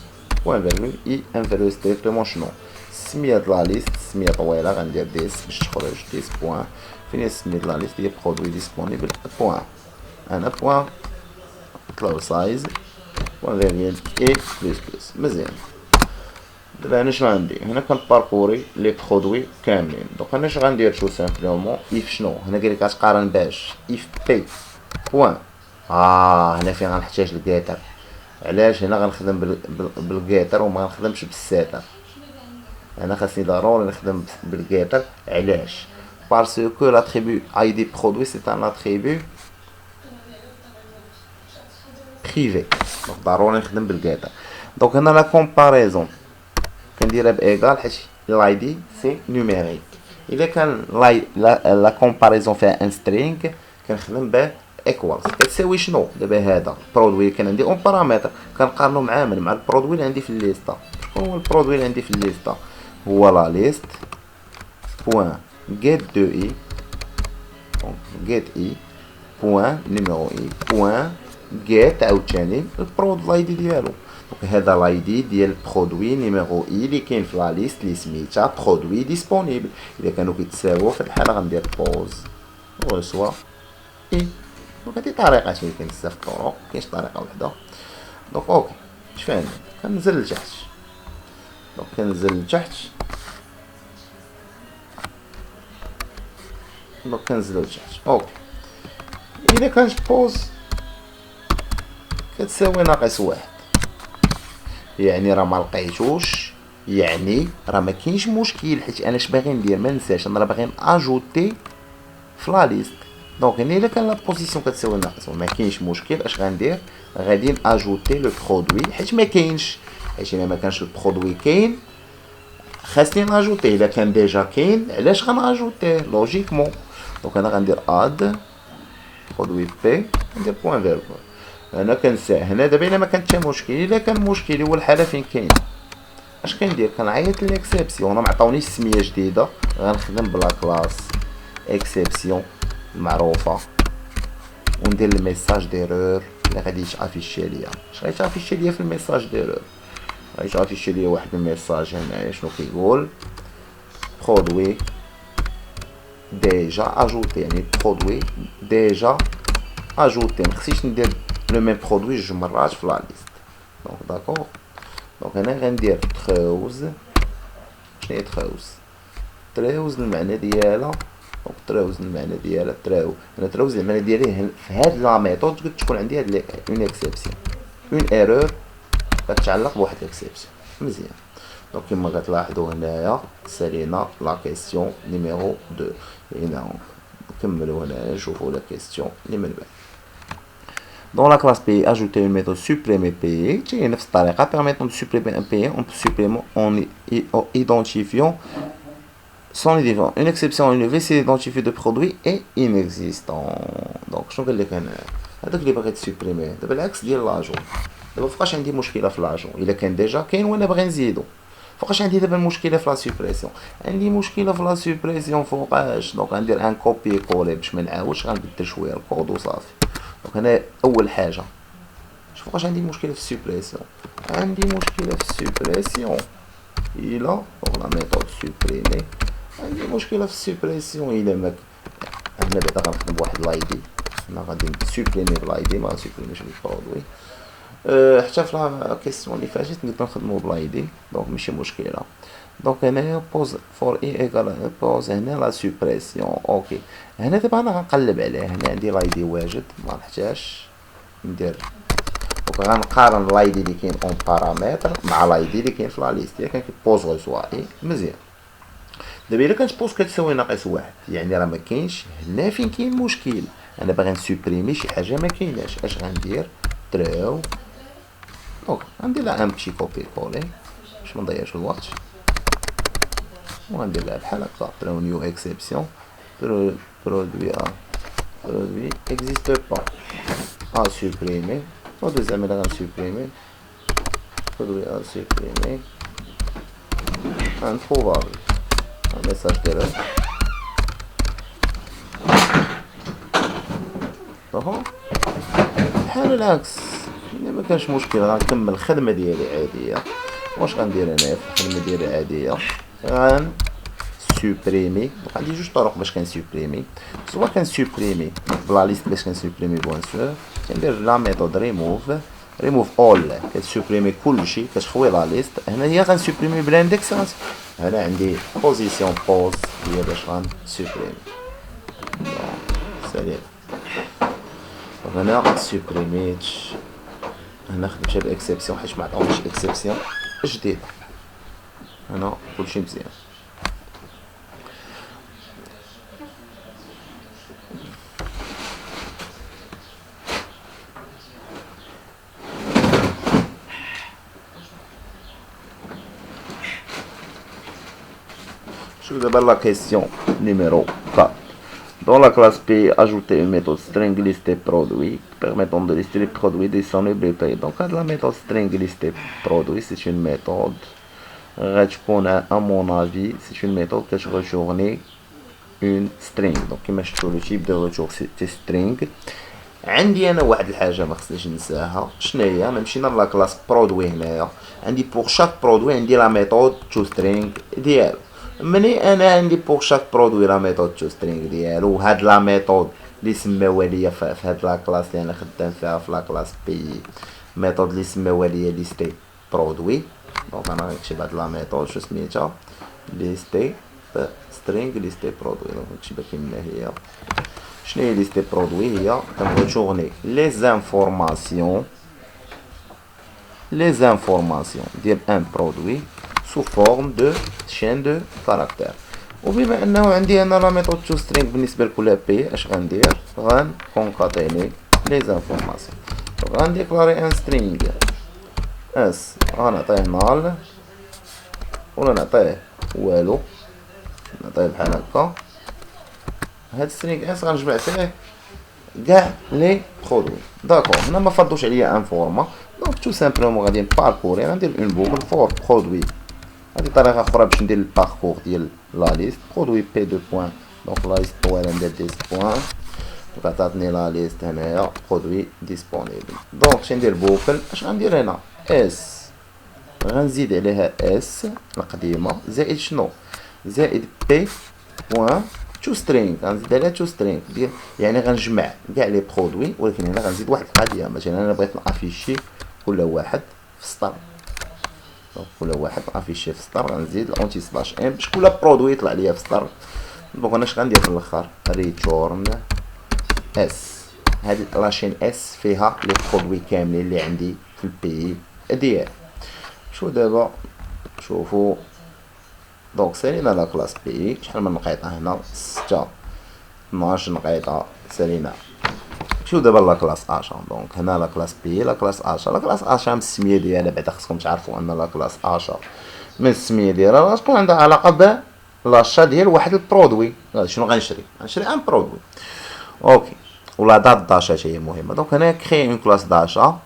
بوان فيرغول اي انفيريور ستريكتومون شنو السميه د لا ليست، السميه طويله غندير ديس باش تخرج ديس بوان فين السميه د لا ليست هي برودوي ديسپونيبل بوان انا بوان كلاو سايز بوان فيرغول اي بلس بلس. مزيان. دابا انا اش غندير هنا كنباركوري لي برودوي كاملين. دونك انا اش غندير تو سامبلومون اف شنو هنا قال لك غتقارن باش اف بي بوان. هنا فين غنحتاج الكيتر. علاش هنا غنخدم بالكيتر وما غنخدمش بالسيتر. انا خاصني ضروري نخدم بالكيتر. علاش؟ باسكو لاتريبيو اي دي برودوي سي ان اتريبيو بريفي، دونك ضروري نخدم بالكيتر. دونك هنا لا كومباريزون كنديرها بايكال حيت لاي دي سي نيميريك. الا كان لا كومباريزون فيها ان سترينغ كنخدم به ايكوالز كتساوي شنو. دابا هذا برودوي كان عندي اون بارامتر كنقارنو مع البرودوي اللي عندي في الليستا. شكون هو البرودوي اللي عندي في الليستا؟ هو لا ليست بوان get دو اي دونك get اي بوان نيميرو اي بوان get عاوتاني البرود لاي دي ديالو. دونك هذا لاي دي ديال برودوي نيميرو اي اللي كاين في لا ليست اللي سميتها برودوي ديسپونيبل. الا كانوا كيتساووا في الحاله غندير بوز ورسوا اي. دونك هادي طريقه كاين بزاف الطرق، كاينش طريقه وحده. دونك اوكي شفاني كنزل لتحت. دونك كنزل لتحت دونك كنزلو لتحت. اوكي الا كانت بوز كتساوي ناقص واحد، يعني راه ما لقيتوش، يعني راه ما كاينش مشكل. حيت انا اش باغي ندير ما ننساش انا راه باغي ناجوتي في لا ليست. دونك هنا الا كان لا بوزيسيون كتساوي ناقص وما كاينش مشكل، اش غندير غادي ناجوتي لو برودوي حيت ما كاينش. حيت الا ما كانش البرودوي كاين خاصني ناجوتيه. الا كان ديجا كاين علاش غناجوتيه لوجيكمون. دونك انا غندير اد برودوي بي ندير بوان فيرغول. انا كنسى هنا دابا الا ما كان حتى مشكل. الا كان مشكل هو الحاله فين كاين اش كندير كنعيط للاكسبسيون. ما عطاونيش سميه جديده غنخدم بلا كلاس اكسبسيون المعروفه وندير الميساج ديرور اللي غادي يتافيشي ليا. اش غيتافيشي ليا في الميساج ديرور؟ غيتافيشي ليا واحد الميساج هنايا شنو كيقول برودوي ديجا اجوتي، يعني برودوي ديجا اجوتي. مخصيش ندير لو ميم برودوي جوج مرات في لا ليست. دونك داكور. دونك هنا غندير تخوز. شنو هي تخوز؟ تراوز المعنى ديالها. دونك تراوز المعنى ديالها انا تراوز المعنى ديالي في هاد لا ميثود تكون عندي هاد اون اكسبسيون اون ايرور كتعلق بواحد الاكسبسيون. مزيان. دونك كما كتلاحظوا هنايا سالينا لا كيسيون نيميرو 2. هنا نكملوا هنا نشوفوا لا كيسيون اللي من بعد. Dans la classe payée, ajouter une méthode supprimer payée. C'est une autre permettant de supprimer un payé. On peut supprimer en identifiant son identifiant. Une exception élevée, c'est l'identifié de produit est inexistant. Donc, je vais le dire. هذاك اللي باغي تسوبريميه دابا بالعكس ديال لاجون. دابا فوقاش عندي مشكله في لاجون الا كان ديجا كاين وانا باغي نزيدو. فوقاش عندي دابا المشكله في لا سوبريسيون؟ عندي مشكله في لا سوبريسيون فوقاش. دونك غندير ان كوبي كولي باش ما نعاودش غنبدل شويه الكود وصافي. دونك هنا اول حاجه فوقاش عندي مشكله في السوبريسيون؟ عندي مشكله في السوبريسيون الا دونك لا ميثود سوبريمي عندي مشكله في السوبريسيون الا ما هنا بعدا غنخدم بواحد لايدي، هنا غادي نسوبريمي بلايدي ما نسوبريميش بالبرودوي. حتى في لا كيسيون اللي فاتت نقدر نخدمو بلايدي، دونك ماشي مشكله. دونك هنايا بوز فور اي ايكال بوز هنا لا سوبريسيون. اوكي هنا دابا انا غنقلب عليه، هنا عندي لايدي واجد ما نحتاجش ندير، دونك غنقارن لايدي اللي كاين اون بارامتر مع لايدي اللي كاين في لا ليست، ياك كاين بوز غوسوائي مزيان. دابا الا كانت بوز كتساوي ناقص واحد يعني راه مكاينش هنا فين كاين مشكل، انا باغي نسوبريمي شي حاجه ما كايناش. اش غندير؟ تراو، دونك غندير لها ان بشي كوبي كولي باش منضيعش الوقت، وغندير لها بحال هكا تراو نيو اكسبسيون برودوي برودوي اكزيست با سوبريمي، برودوي زعما الا غنسوبريمي برودوي سوبريمي انتروفابل ميساج ديالها. بحال العكس ما كانش مشكل، غنكمل الخدمه ديالي عاديه. واش غندير هنا في الخدمه ديالي عاديه؟ غن سوبريمي، عندي جوج طرق باش كنسوبريمي، سوا كنسوبريمي بلا ليست باش كنسوبريمي بوان سور، كندير لا ميثود ريموف اول كتسوبريمي كلشي كتخوي لا ليست. هنا هي غنسوبريمي بالاندكس، هنا عندي بوزيسيون بوز هي باش غنسوبريمي سالي. هنا سوبريميت، هنا خدمتها باكسبسيون حيت ما عطاونيش اكسبسيون جديده، هنا كلشي مزيان. شوف دابا la question numéro 4. Dans la classe P, ajouter une méthode string lister produit permettant de lister les produits disponibles et payés. Donc la méthode string lister produit, c'est une méthode à mon avis, c'est une méthode qui retourne une string. Donc كما شفتوا le type de retour c'est string. عندي انا واحد الحاجه ما خصنيش ننساها، شنو هي؟ انا مشينا لا كلاس برودوي، هنايا عندي بور شاك برودوي عندي لا ميثود تو سترينغ ديالو. مني انا عندي بور شاك برودوي لا ميثود تو سترينغ ديالو، وهاد لا ميثود اللي سماوها ليا في هاد لا كلاس اللي انا خدام فيها في لا كلاس بي، ميثود اللي سماوها ليا ليستي برودوي. دونك انا غنكتب هاد لا ميثود شو سميتها؟ ليستي سترينغ ليستي برودوي. دونك نكتبها كيما هي. شنو هي ليستي برودوي؟ هي كنغوتورني لي زانفورماسيون ديال ان برودوي سو فورم دو شين دو كاركتير. وبما انه عندي انا لا ميثود تو سترينغ بالنسبه لكل بي، اش غندير؟ غنكونكاتيني لي زانفورماسيون. غنديكلاري ان سترينغ اس، غنعطيه نال ولا نعطيه والو، نعطيه بحال هكا. هاد سترينغ اس غنجمع فيه كاع لي برودوي. داكور هنا ما فضوش عليا ان فورما، دونك تو سامبلومون غادي نباركوري، غندير اون بوكل فور برودوي. هادي طريقه اخرى باش ندير الباركور ديال لا ليست. برودوي بي دو بوين، دونك لا ليست طويله ندير 10 بوين، دونك تعطيني لا ليست هنايا برودوي ديسپونيبل. دونك اش ندير بوكل، اش غندير هنا؟ اس غنزيد عليها اس القديمه زائد شنو؟ زائد بي بوين تو سترينغ، غنزيد عليها تو سترينغ يعني غنجمع كاع لي برودوي، ولكن هنا غنزيد واحد القضيه. مثلا انا بغيت نافيشي كل واحد في سطر، دونك كل واحد نافيشي في سطر غنزيد الاونتي سلاش ام باش كل برودوي يطلع ليا في سطر. دونك انا اش غندير في الاخر؟ ريتورن اس. هادي لاشين اس فيها لي برودوي كاملين اللي عندي في البي ديال. شو دابا شوفوا، دونك سالينا لا كلاس بي، شحال من نقيطه هنا؟ 6 12 نقيطه سالينا. شو دابا لا كلاس اشا، دونك هنا لا كلاس بي لا كلاس اشا. لا كلاس اشا من السميه ديالها بعدا خصكم تعرفوا ان لا كلاس اشا من السميه ديالها غتكون عندها علاقه بلاشا ديال واحد البرودوي. شنو غنشري؟ غنشري ان برودوي. اوكي، ولا دات داشا هي مهمه. دونك هنا كري اون كلاس داشا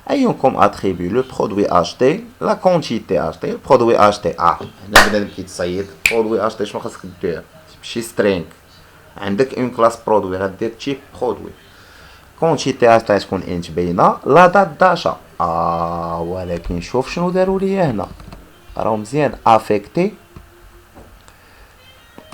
ayons comme attribut le produit acheté, la quantité achetée, le produit acheté. هنا بنادم كيتصيد produit acheté شنو خاصك دير؟ شي string عندك اون كلاس برودوي غدير تيب برودوي. quantité achetée تكون انت باينه، لا دات داشا. ولكن شوف شنو داروا ليا هنا، راهو مزيان افيكتي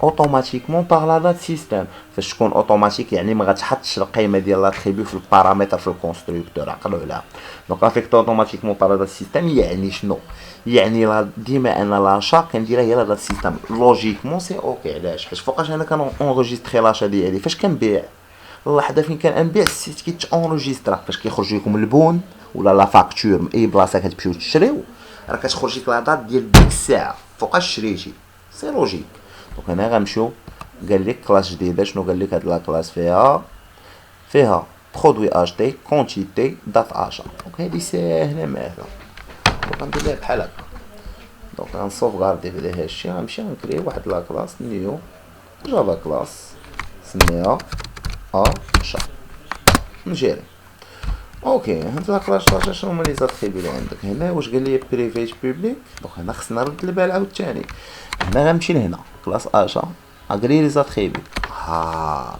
اوتوماتيكمون باغ لا دات سيستم. فاش تكون اوتوماتيك يعني ما غتحطش القيمه ديال لاتريبيو في البارامتر في الكونستركتور، عقلوا عليها. دونك افيكت اوتوماتيكمون باغ لا دات سيستم يعني شنو؟ يعني ديما انا لاشا كنديرها هي لا دات سيستم لوجيكمون سي اوكي. علاش؟ حيت فوقاش انا كنونغيستري لاشا ديالي فاش كنبيع، اللحظه فين كنبيع السيت كيتونجسترا فاش كيخرج لكم البون ولا لا فاكتور من اي بلاصه كتمشيو تشريو، راه كتخرج لك لا دات ديال ديك الساعه فوقاش شريتي، سي لوجيك. دونك هنا غنمشيو قال لك كلاس جديده. شنو قال لك؟ هاد لا كلاس فيها برودوي اشتي كونتيتي دات اجا. دونك هادي ساهله ماهله. دونك غندير ليها بحال هكا. دونك غنسوفغاردي بدا هادشي، غنمشي غنكري واحد لا كلاس نيو جافا كلاس سميها اشا نجيري. اوكي هاد لا كلاس شنو هما لي زاتريبي اللي عندك هنا؟ واش قال لي بريفيت بوبليك؟ دونك هنا خصنا نرد البال عاوتاني. هنا غنمشي لهنا كلاس اشا اغري لي زاتريبي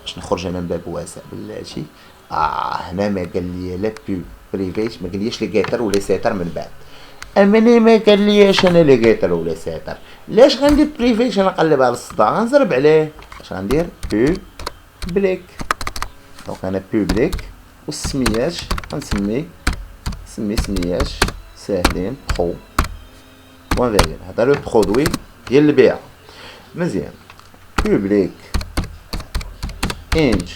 باش نخرج انا من باب واسع بلاتي. هنا ما قال لي لا بريفيت، ما قاليش لي جيتر ولا سيتر من بعد. اماني ما قال ليش انا لي جيتر ولا سيتر. لاش غندير بريفيت؟ انا نقلب على الصداع غنزرب عليه. اش غندير؟ بوبليك. دونك انا بوبليك والسميات غنسمي سميات ساهلين برو بوان فيغيل. هذا لو برودوي ديال البيع مزيان. بوبليك انج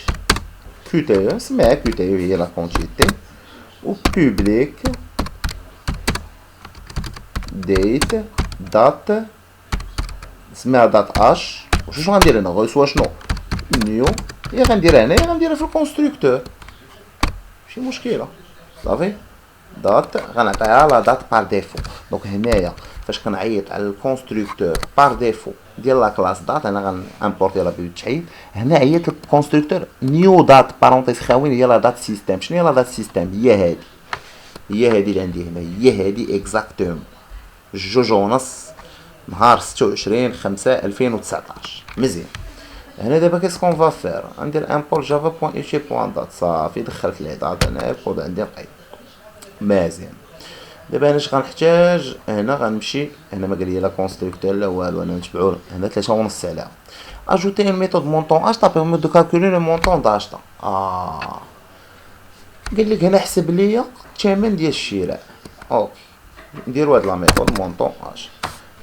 كيو سميها كيو هي لا كونتيتي، و بوبليك ديت دات سميها دات اش. واش غندير هنا؟ غيسوا شنو؟ نيو. يا غنديرها هنا يا غنديرها في الكونستركتور، ماشي مشكله صافي. دات غنعطيها لا دات بار ديفو. دونك هنايا فاش كنعيط على الكونستركتور بار ديفو ديال لا كلاس دات انا غنامبورتي لا بالتحيد. هنا عيط الكونستركتور نيو دات بارونتيز خاوين هي لا دات سيستم. شنو هي لا دات سيستم؟ هي هادي اللي عندي هنا، هي هادي اكزاكتوم 2:30 نهار 26/5/2019. مزيان. هنا دابا كيسكون فا فير؟ غندير امبور جافا بوان ايشي بوان دات. صافي دخلت لي دات هنا الكود عندي نقي مزيان. دابا انا اش غنحتاج؟ هنا غنمشي هنا ما قال لي لا كونستركتور لا والو، انا نتبعو هنا 3.5 عليها. اجوتي ان ميثود مونطون اشتا بيرميت دو كالكولي لو مونطون داشتا. قال لك هنا حسب ليا الثمن ديال الشراء. اوكي نديرو هاد لا ميثود مونطون اش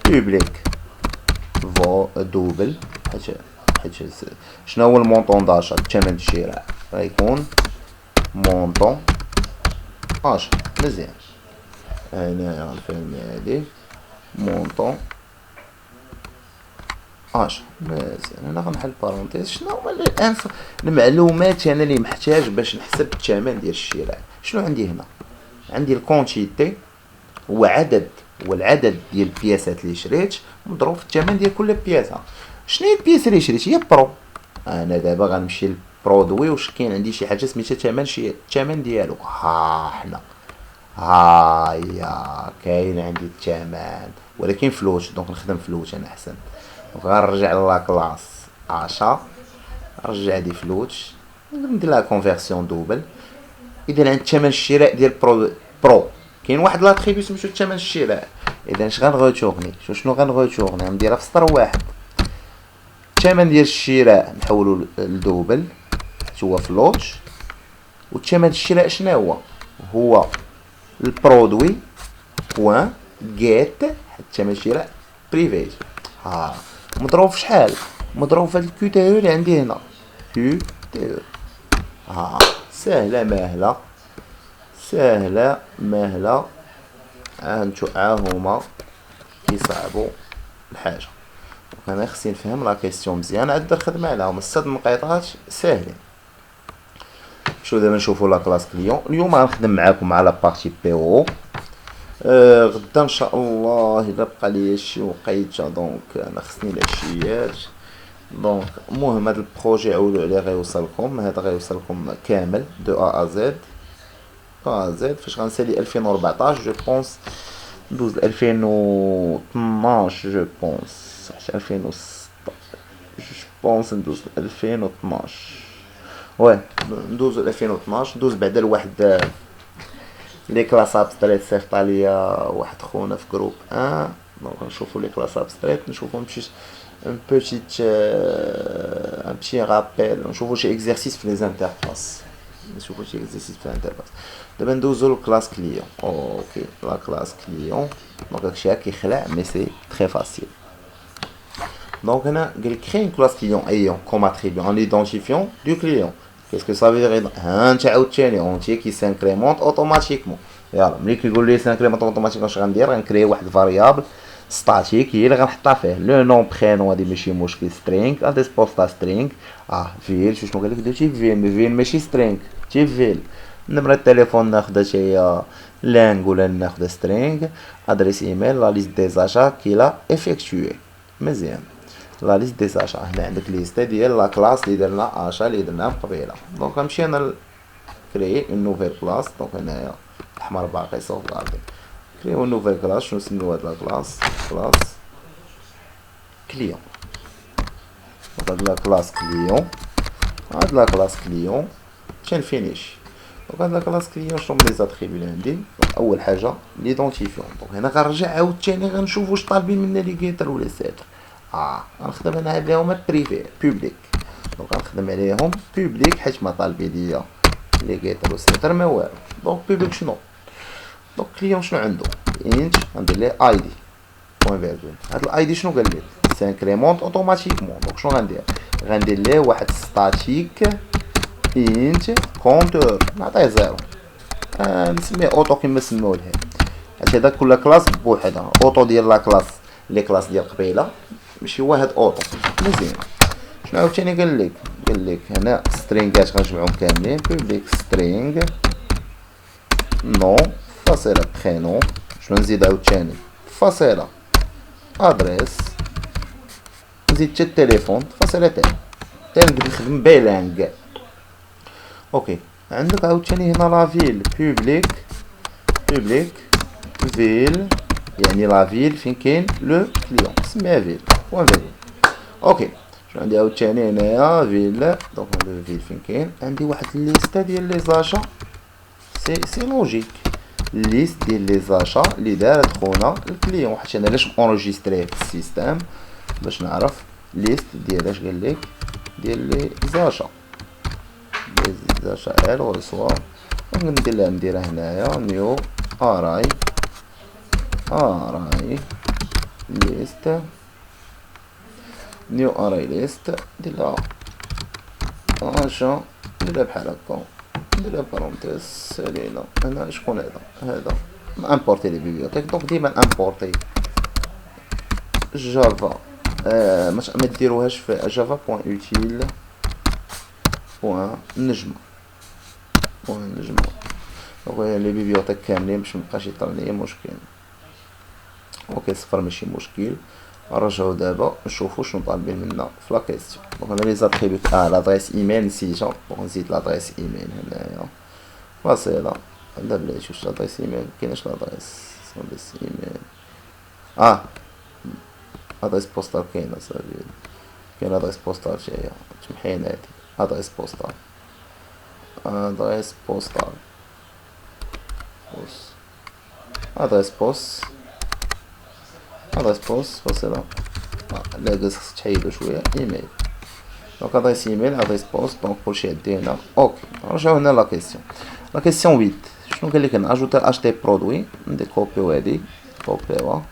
بوبليك فو دوبل. حيت شنو هو المونطون داشا؟ الثمن الشراء غيكون مونطون اش. مزيان. هنا غنفهم هادي مونطون اش. مزيان. هنا غنحل بارونتيز. شنو هما المعلومات انا اللي محتاج باش نحسب الثمن ديال الشراء؟ شنو عندي هنا؟ عندي الكونتيتي هو العدد ديال البياسات اللي شريت مضروب في الثمن ديال كل بياسه. شنو هي البياسه اللي شريت؟ هي برو. انا دابا غنمشي للبرودوي واش كاين عندي شي حاجه سميتها الثمن ديالو. حنا هيا كاين عندي الثمن ولكن فلوس. دونك نخدم فلوس انا احسن. دونك غنرجع لا كلاس اشا نرجع دي فلوس ندير لها كونفيرسيون دوبل. اذا عند ثمن الشراء ديال برو كاين واحد لاتريبيو سميتو ثمن الشراء. اذا اش غنغوتورني؟ شنو غنغوتورني؟ غنديرها في سطر واحد. الثمن ديال الشراء نحولو لدوبل حيت هو فلوت. والثمن الشراء شنو هو البرودوي بوان جيت حيت ثمن الشراء بريفيت. مضروب في شحال؟ مضروب في هاد الكيو تي او اللي عندي هنا. كيو تي او ساهله ماهله ساهله ماهله. هما كيصعبوا الحاجه. انا خصني نفهم لا كيسيون مزيان عاد الخدمه عليهم. السد النقيطات ساهلين. شو دابا نشوفوا لا كلاس كليون. اليوم غنخدم معاكم على بارتي بي او. غدا ان شاء الله الا بقى لي شي وقيته. دونك انا خصني العشيات. دونك المهم هذا البروجي عولوا عليه غيوصلكم. هذا غيوصلكم كامل دو ا زد فاش غنسالي 2014 جو بونس ندوز ل 2012 جو بونس حتى 2016 جو بونس ندوز ل 2012 ندوزو ل 2012. ندوز بعدا لواحد لي كلاس ابستريت صيفط ليا واحد خونا في جروب دونك نشوفو لي كلاس ابستريت نشوفو un petit rappel. نشوفوا شي exercice في les interfaces. نشوفوا شي exercice في الانترفاس. دابا ندوزو للكلاس كليون. اوكي لا كلاس كليون. دونك هادشي كيخلع مي سي تري فاسيل. Donc on a créé une classe client ayant comme attribut en identifiant du client. Qu'est-ce que ça veut dire? Un entier qui s'incrémente automatiquement. يلا ملي كيقول لي سانكريمونط اوتوماتيكمون اش غندير؟ غنكري واحد الفاريابل ستاتيك هي اللي غنحطها فيه لو نون برينون. هادي ماشي مشكل سترينغ ادي سبوستا سترينغ فيل شنو قال لك درتي فيل ماشي سترينغ تي فيل. نمرة التليفون ناخدها هي لانغ ولا ناخدها سترينغ. ادريس ايميل لا ليست دي زاشا كيلا افيكتوي. مزيان لا ليست دي زاشا هنا عندك ليست ديال لا كلاس اللي درنا اشا اللي درنا قبيله. دونك غنمشي انا كريي اون نوفيل كلاس. دونك هنايا الاحمر باقي سوفغاردي. كريو نوفيل كلاس. شنو نسميو هاد لا كلاس؟ كلاس كليون. هاد لا كلاس كليون. هاد لا كلاس كليون مشي نفينيش. دونك هاد لا كلاس كليون شنو هما لي زاتريبي اللي عندي؟ اول حاجه ليدونتيفيون. دونك هنا غنرجع عاوتاني غنشوف واش طالبين منا لي غيتر ولا ساتر. غنخدم انا عليهم بريفي بوبليك. دونك غنخدم عليهم بوبليك حيت ما طالبين ليا لي غيتر وساتر ما والو. دونك بوبليك شنو؟ دونك كليون شنو عنده؟ انت غندير ليه اي دي بوين فيرغول. هاد الاي دي شنو قال لي؟ سانكريمونط اوتوماتيكمون. دونك شنو غندير ليه واحد ستاتيك انت كونتور نعطيه زيرو. نسميه اوتو كيما سموه لهيه حيت هذا كل كلاس بوحدها. اوتو ديال لا كلاس لي كلاس ديال قبيله ماشي واحد اوتو. مزيان شنو عاوتاني قال لك هنا سترينغات غنجمعهم كاملين. بوبليك سترينغ نو فاصله برينون. شنو نزيد عاوتاني؟ فاصله ادريس. نزيد حتى التليفون فاصله نقدر نخدم بيلانغ. اوكي عندك عاوتاني هنا لا فيل. بوبليك فيل يعني لا فيل فين كاين لو كليون سميها فيل بوين فيل. اوكي شنو عندي عاوتاني هنايا فيل. دونك لو فيل فين كاين عندي واحد الليسته ديال لي زاشا. سي لوجيك ليست ديال لي زاشا اللي دارت خونا الكليون. حيت انا علاش اونجستريه في السيستم باش نعرف ليست ديال اش قال لك ديال لي زاشا. لي زاشا ال ريسوا. نديرها هنايا نيو اراي ليست نيو اراي ليست. نديرها اشا نديرها بحال هكا. نديرها بارونتيز سالينا. هنا شكون هذا امبورتي لي بيبليوتيك. دونك ديما امبورتي جافا. ما ديروهاش في جافا بوين اوتيل بوين نجمه. دونك لي بيبليوتيك كاملين باش مبقاش يطلع ليا مشكل. اوكي صفر ماشي مشكل. نرجعو دابا نشوفو شنو طالبين منا في لا كيسيون. دونك انا لي زاتريبيوت لادريس ايميل نسيتها. دونك نزيد لادريس ايميل هنايا فاصله. هذا بلاتي واش لادريس ايميل كايناش لادريس ايميل. ادريس بوستال كاينه صافي. كاين ادريس بوستال هي تمحينا هادي ادريس بوستال ادريس بوست فاصله. لا خصك تحيدو شويه ايميل. دونك ادريس ايميل ادريس بوست. دونك كلشي عندي اوكي. نرجعو هنا لا كيسيون 8. شنو قال لك هنا؟ اجوتي اش تي برودوي. ندير كوبيو هادي كوبيوها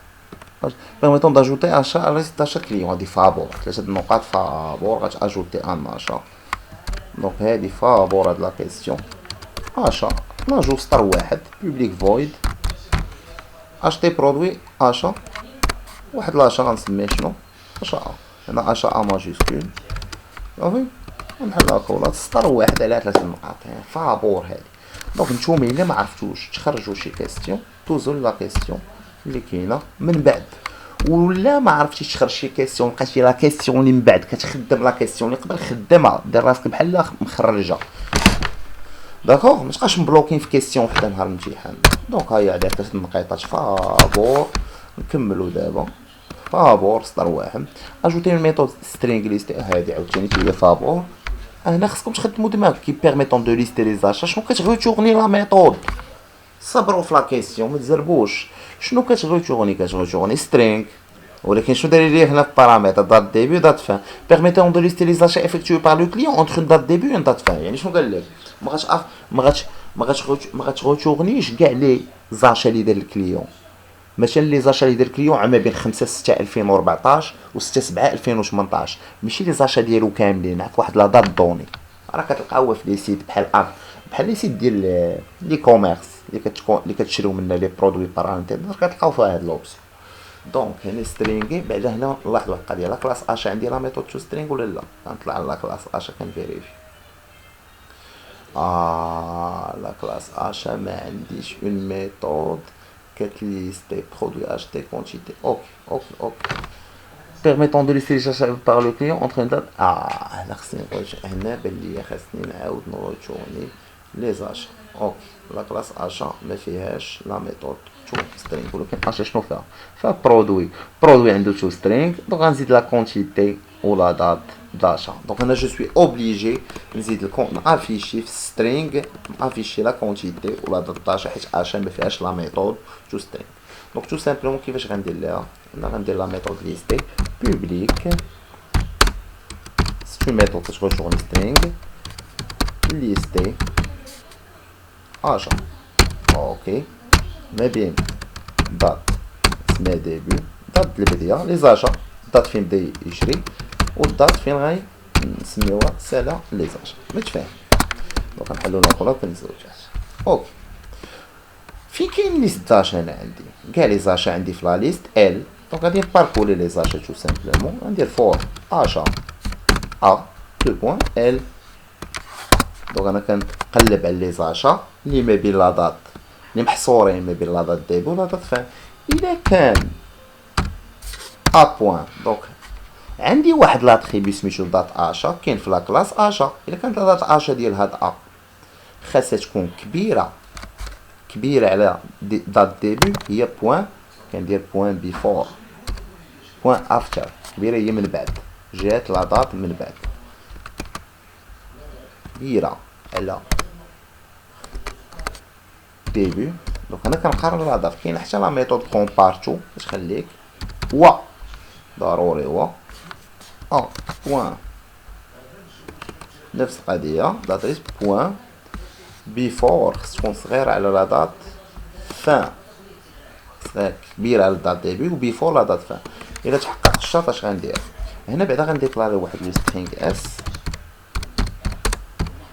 permettant d'ajouter achat à liste d'achat client. هادي فابور 3 النقاط فابور غتاجوتي ان achat. دونك هادي فابور هاد لا كيسيون achat ناجو سطر واحد بوبليك فويد اشتي برودوي achat واحد لاشا غنسميه شنو achat. هنا achat ا ماجيسكول صافي. ونحل هكا ولا سطر واحد على 3 نقاط فابور هادي. دونك نتوما الا ما عرفتوش تخرجوا شي كيسيون دوزو لا كيسيون اللي كاينه من بعد. ولا ما عرفتيش تخرج شي كيسيون لقيتي لا كيسيون اللي من بعد كتخدم لا كيسيون اللي قبل خدامها دير راسك بحال مخرجه. داكوغ ما تبقاش مبلوكين في كيسيون وحده نهار الامتحان. دونك هيا عندك 3 نقيطات فابور. نكملوا دابا فابور سطر واحد. اجوتي الميثود سترينغ ليست هادي عاوتاني هي فابور. هنا خصكم تخدموا دماغ كي بيرميتون دو ليستي لي زاشا. شنو كتغوتورني لا ميثود؟ صبروا في لا كيسيون ما تزربوش. شنو كتغوتورني سترينغ ولكن شنو داير ليه هنا في بارامتر دات ديبي دات فان بيرميتون دو ليستي لي زاشا افيكتوي بار لو كليون اونتر دات ديبي و دات فان. يعني شنو قال لك ما غاش ما غاتش غوتورنيش كاع لي زاشا اللي دار الكليون، مثلا لي زاشا اللي دار الكليون ما بين 5 6 2014 و 6 7 2018، ماشي لي زاشا ديالو كاملين في واحد لا دات دوني. راه كتلقاوها في لي سيت بحال بحال لي سيت ديال لي كوميرس اللي كتشريو منها لي برودوي بار انترنت كتلقاو فيها هاد لوبسيون. دونك هنا سترينغي بعدا هنا نلاحظ واحد القضيه، لا كلاس اشا عندي لا ميثود تو سترينغ ولا لا؟ غنطلع على لا كلاس اشا كنفيريفي. لا كلاس اشا ما عنديش اون ميثود كتليستي برودوي اشتي كونتيتي. اوكي permettant de lister les achats par le client entre une date. هنا خصني نرجع هنا بلي خاصني نعاود نرجعوني لي زاشا. اوكي لا كلاس اشا ما فيهاش لا ميثود تو سترينغ، ولكن اشا شنو فيها برودوي عنده تو سترينغ. دونك غنزيد لا كونتيتي ولا دات داشا. دونك انا جو سوي اوبليجي نزيد افيشي في سترينغ افيشي لا كونتيتي ولا دات داشا حيت اشا ما فيهاش لا ميثود تو سترينغ. دونك تو سامبلومون كيفاش غندير ليها؟ انا غندير لا ميثود ليستي public c'est une méthode que je retourne string lister agent. ok ما بين date اسمها début date البداية لي زاشا date فين بدا يشري و date فين غاي نسميوها سالا لي زاشا. متفاهم؟ دونك نحلو نقولها بنزوجات. اوكي فين كاين ليست داشا هنا عندي كاع لي زاشا عندي في لا ليست ال. دونك غادي نباركولي لي زاشا تو سامبلومون غندير فور اشا ا دو بوين ال. دونك انا كنقلب على لي زاشا اللي ما بين لا دات اللي محصورين ما بين لا دات ديبي ولا دات فان. الا كان ا بوين دونك عندي واحد لاتريبي سميتو دات اشا كاين في لا كلاس اشا. الا كانت لا دات اشا ديال هاد ا خاصها تكون كبيره على دات ديبي هي بوين كندير بوين بيفور بوين افتر كبيره هي من بعد جات لا دات من بعد كبيره على ديبي. دونك انا كنقارن لا دات. كاين حتى لا ميثود كومبارتو باش خليك و ضروري و بوين نفس القضيه داتريس بوين بيفور خص تكون صغيره على لا دات فان كبيره على دات ديبي و بيفور لا دات فان. الا تحقق الشرط اش غندير هنا بعدا غنديكلاري واحد لو سترينغ اس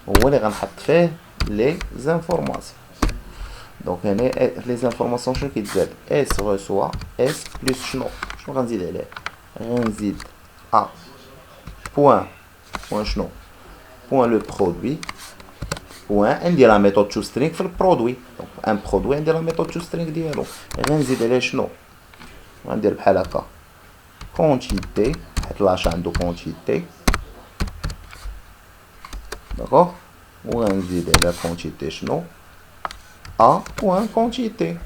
هو اللي غنحط فيه لي زانفورماسيون. دونك هنا لي زانفورماسيون شنو كيتزاد اس ريسوا اس بلس شنو غنزيد عليه غنزيد ا بوين شنو بوين لو برودوي بوين عندي لا ميثود تو سترينغ في البرودوي. دونك ان برودوي عندي لا ميثود تو سترينغ ديالو غنزيد عليه شنو غندير بحال هكا كونتيتي حيت لاشا عندو كونتيتي داكوغ و غنزيد على كونتيتي شنو ا بوين كونتيتي.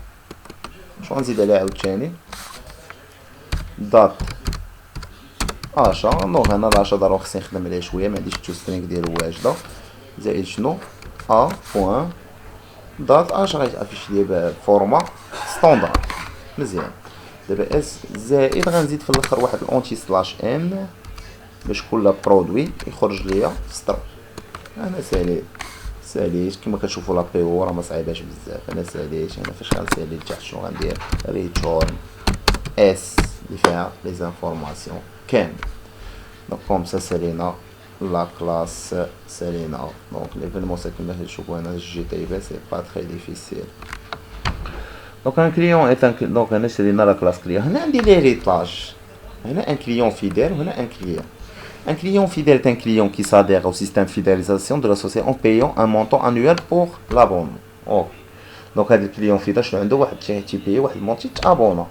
شنو غنزيد عليه عاوتاني دات اشا. دونك هنا لاشا ضروري خصني نخدم عليه شويه ما عنديش تو سترينغ ديالو واجده زائد شنو ا بوين دات اشا غيتافيش ليا بفورما ستوندار مزيان. دابا اس زائد غنزيد في الاخر واحد الاونتي سلاش ان باش كل برودوي يخرج ليا في سطر. انا ساليت كما كتشوفوا لا بي او راه ما صعيباش بزاف. انا ساليت هنا فاش غنسالي لتحت شنو غندير ريتورن اس اللي فيها لي زانفورماسيون كامل. دونك كوم سا سالينا لا كلاس سالينا. دونك ليفينمون سا كما كتشوفوا هنا جي تي بي سي با تري ديفيسيل. دونك ان كليون ايت ان دونك هنا سالينا لا كلاس كليون. هنا عندي ليريتاج هنا ان كليون فيديل وهنا ان كليون. Un client fidèle est un client qui s'adhère au système de fidélisation de la société en payant un montant annuel pour l'abonnement. Oh. Donc هذا الكليون فيدال شنو عنده واحد تيبيي واحد المونتي تابونا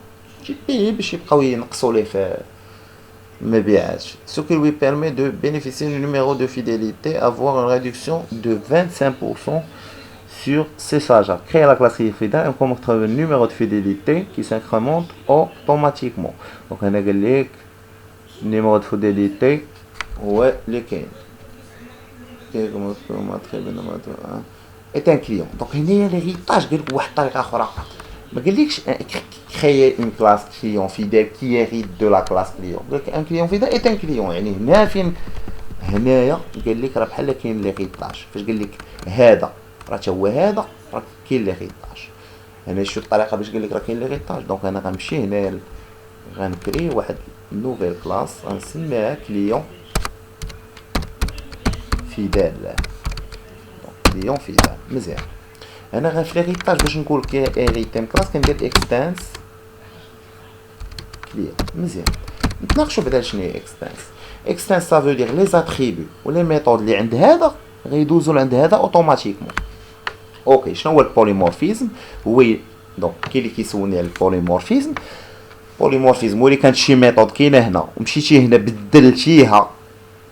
تيبيي باش يبقاو ينقصوا ليه في المبيعات. Ce qui lui permet de bénéficier du numéro de fidélité, avoir une réduction de 25% sur ses achats. Créer la classe fidèle et commettre un numéro de fidélité qui s'incrémente automatiquement. Donc هنا قال لك numéro de fidélité هو اللي كاين est un client. دونك هنايا ليغيطاج قالك بواحد الطريقه اخرى ما قالكش créer une classe client fidèle qui hérite de la classe client. Donc un client fidèle est un client. يعني هنا فين هنايا قال لك راه بحال كاين ليغيطاج. فاش قال لك هذا راه تا هو هذا راه كاين ليغيطاج. هنا شو الطريقه باش قال لك راه كاين ليغيطاج. دونك انا غنمشي هنا غنكري واحد نوفيل كلاس غنسميها كليون فيدال. كليون فيدال مزيان. انا غير في ليغيطاج باش نقول كي هيريتي من كلاس كندير اكستنس كليون مزيان. نتناقشوا بعدا شنو هي اكستنس. اكستنس سا فو دير لي زاتريبيو ولي ميثود اللي عند هذا غيدوزو لعند هذا اوتوماتيكمون. اوكي شنو هو البوليمورفيزم؟ هو دونك كاين اللي كيسولني على البوليمورفيزم. بوليمورفيزم هو اللي كانت شي ميثود كاينه هنا ومشيتي هنا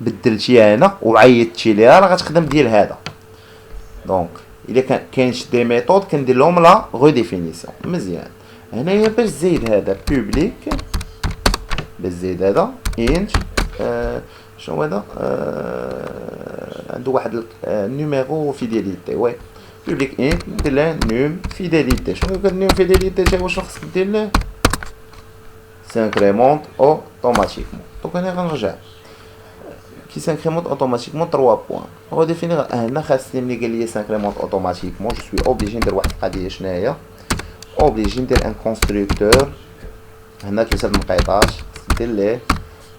بدلتيها هنا وعيطتي ليها راه غتخدم ديال هذا. دونك الا كاينش دي ميثود كندير لهم لا ريديفينيسيون مزيان. هنايا باش زيد هذا بوبليك باش زيد هذا انت شنو هذا عنده واحد نيميرو فيديليتي وي بوبليك انت ندير له نيم فيديليتي. شنو هو نيم فيديليتي تا واش خصك دير له سانكريمونت اوتوماتيكمون. دونك انا غنرجع كي سانكريمونت اوتوماتيكمون 3 بوين هو ديفينير. هنا خاصني ملي قال لي سانكريمونت اوتوماتيكمون جو سوي اوبليجي ندير واحد القضيه شناهي اوبليجي ندير ان كونستركتور. هنا 3 نقيطات دير ليه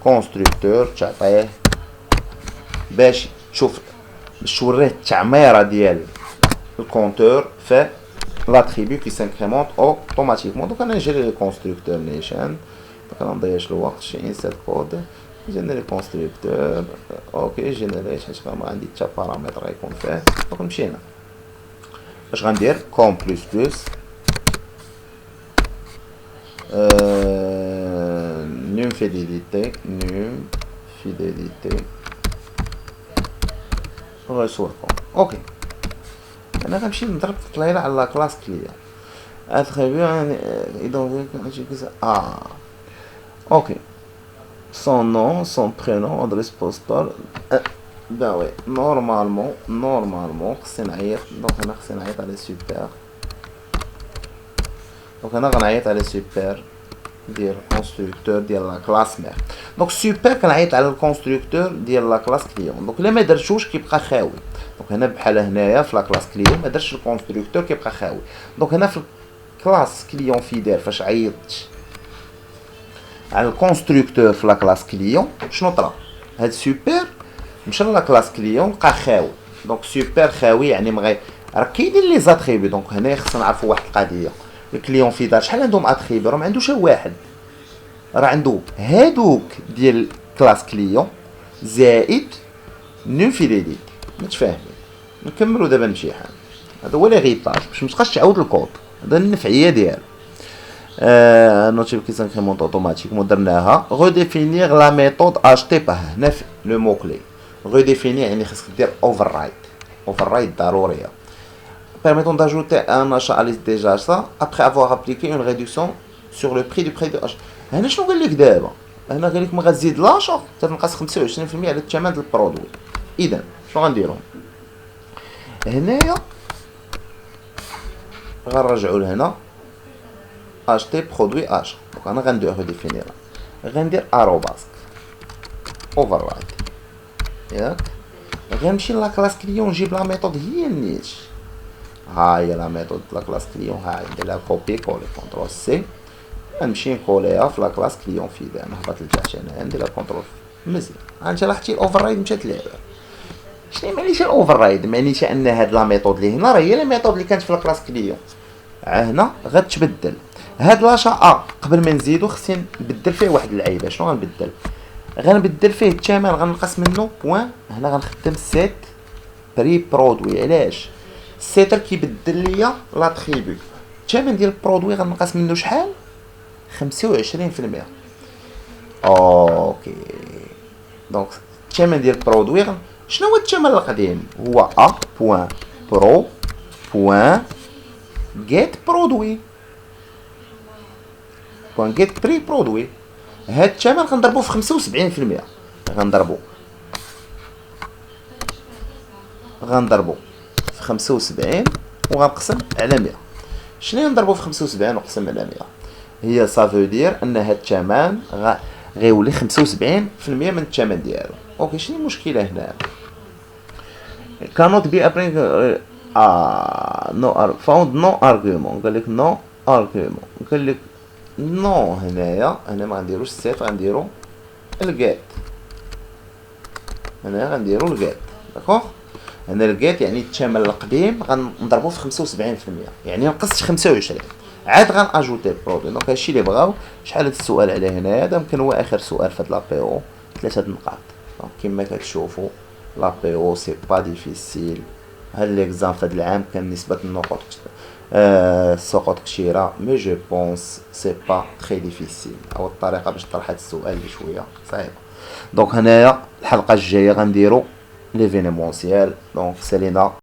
كونستركتور تعطيه باش تشوف وريه التعميره ديال الكونتور في لاتريبيو كي سانكريمونت اوتوماتيكمون. دونك انا نجري لي كونستركتور نيشان. دونك انا نضيعش الوقت شي انسيت كود جينيري كونستركتور اوكي جينيريت حيت ما عندي حتى بارامتر غيكون فيه. دونك نمشي هنا اش غندير كوم بلس بلس نيم فيديليتي ريسور كوم. اوكي انا غنمشي نضرب في الطليله على لا كلاس كليا اتريبيو اذا كذا اوكي son nom son prénom adresse postale ben ouais normalement خصني نعيط. دونك انا خصني نعيط على سوبر. دونك انا غنعيط على سوبر ديال الكونستركتور ديال لا كلاس مير. دونك سوبر كنعيط على الكونستركتور ديال لا كلاس كليون. دونك الا ما درتوش كيبقى خاوي. دونك هنا بحال هنايا في لا كلاس كليون ما درتش الكونستركتور كيبقى خاوي. دونك هنا في الكلاس كليون فيدال فاش عيطت على الكونستركتور في لا كلاس كليون شنو طرا هاد سوبر مشى لا كلاس كليون بقى خاوي. دونك سوبر خاوي يعني راه كاينين لي زاتريبي. دونك هنا خصنا نعرفوا واحد القضيه الكليون فيدال شحال عندهم اتريبي؟ راه ما عندوش واحد راه عنده هادوك ديال كلاس كليون زائد نيم فيديليتي. متفاهمين؟ نكملوا دابا الامتحان. هذا هو لي غيطاج باش متبقاش تعاود الكود. هذا النفعيه ديالو. نوتيفيكي سانكريمونت اوتوماتيكمون درناها. ريديفينير لا ميثود اجتي با هنا لو مو كلي ريديفينير يعني خصك دير اوفررايد ضروريه. permettant d'ajouter un achat à liste déjà ça après avoir appliqué une réduction sur le prix du achat. هنا شنو قال لك دابا؟ هنا قال لك ما غتزيد لاشا تنقص 25% على الثمن ديال البرودوي. اذا شنو غنديرو هنايا؟ غنرجعوا لهنا acheter produit achat. دونك انا غندير ريديفينير غندير اروباسك اوفررايد ياك. غنمشي لا كلاس كليون نجيب لا ميثود هي نيت. ها هي لا ميثود لا كلاس كليون ها ندير لها كوبي كولي كونترول سي غنمشي نكوليها في لا كلاس كليون فيدال. نهبط لتحت هنا ندير لها كونترول مزيان. انت لاحظتي الاوفررايد مشات لعبه. شنو معنيش الاوفررايد؟ معنيتها ان هاد لا ميثود اللي هنا راه هي لا ميثود اللي كانت في لا كلاس كليون. هنا غتبدل هاد لاشا قبل ما نزيدو خصني نبدل فيه واحد اللعيبه. شنو غنبدل؟ غنبدل فيه الثمن غنقص منه بوين. هنا غنخدم سيت بري برودوي. علاش؟ السيتر كيبدل ليا لاتريبيو. الثمن ديال البرودوي غنقص منه شحال؟ 25%. اوكي دونك الثمن ديال البرودوي شنو هو الثمن القديم؟ هو ا بوين برو بوين get برودوي بوين get بري برودوي. هاد الثمن غنضربو في 75%. غنضربو في 75 وغنقسم على 100. شنو نضربو في 75 نقسم على 100؟ هي سافو دير ان هاد الثمن غيولي 75% من الثمن ديالو. اوكي شنو المشكله هنا؟ cannot be applying no found no argument. قال لك no argument. قال لك نو هنا ما غنديروش السيت، غنديرو الجيت. هنا غنديرو الجيت داكوغ. هنا الجيت يعني الثمن القديم غنضربو في 75%، يعني نقص 25 عاد غنأجوتي البرودوي. دونك هادشي اللي بغاو. شحال هاد السؤال عليه هنايا؟ هذا يمكن هو اخر سؤال في هاد لابيو، 3 نقاط. دونك كيما كتشوفوا لابيو سي با ديفيسيل. هاد ليكزام في هاد العام كان نسبة النقط السقوط كثيرة، مي جو بونس سي با تري ديفيسيل، او الطريقة باش طرح هاد السؤال اللي شوية صعيبة. دونك هنايا الحلقة الجاية غنديرو ليفينيمونسيال. دونك سالينا.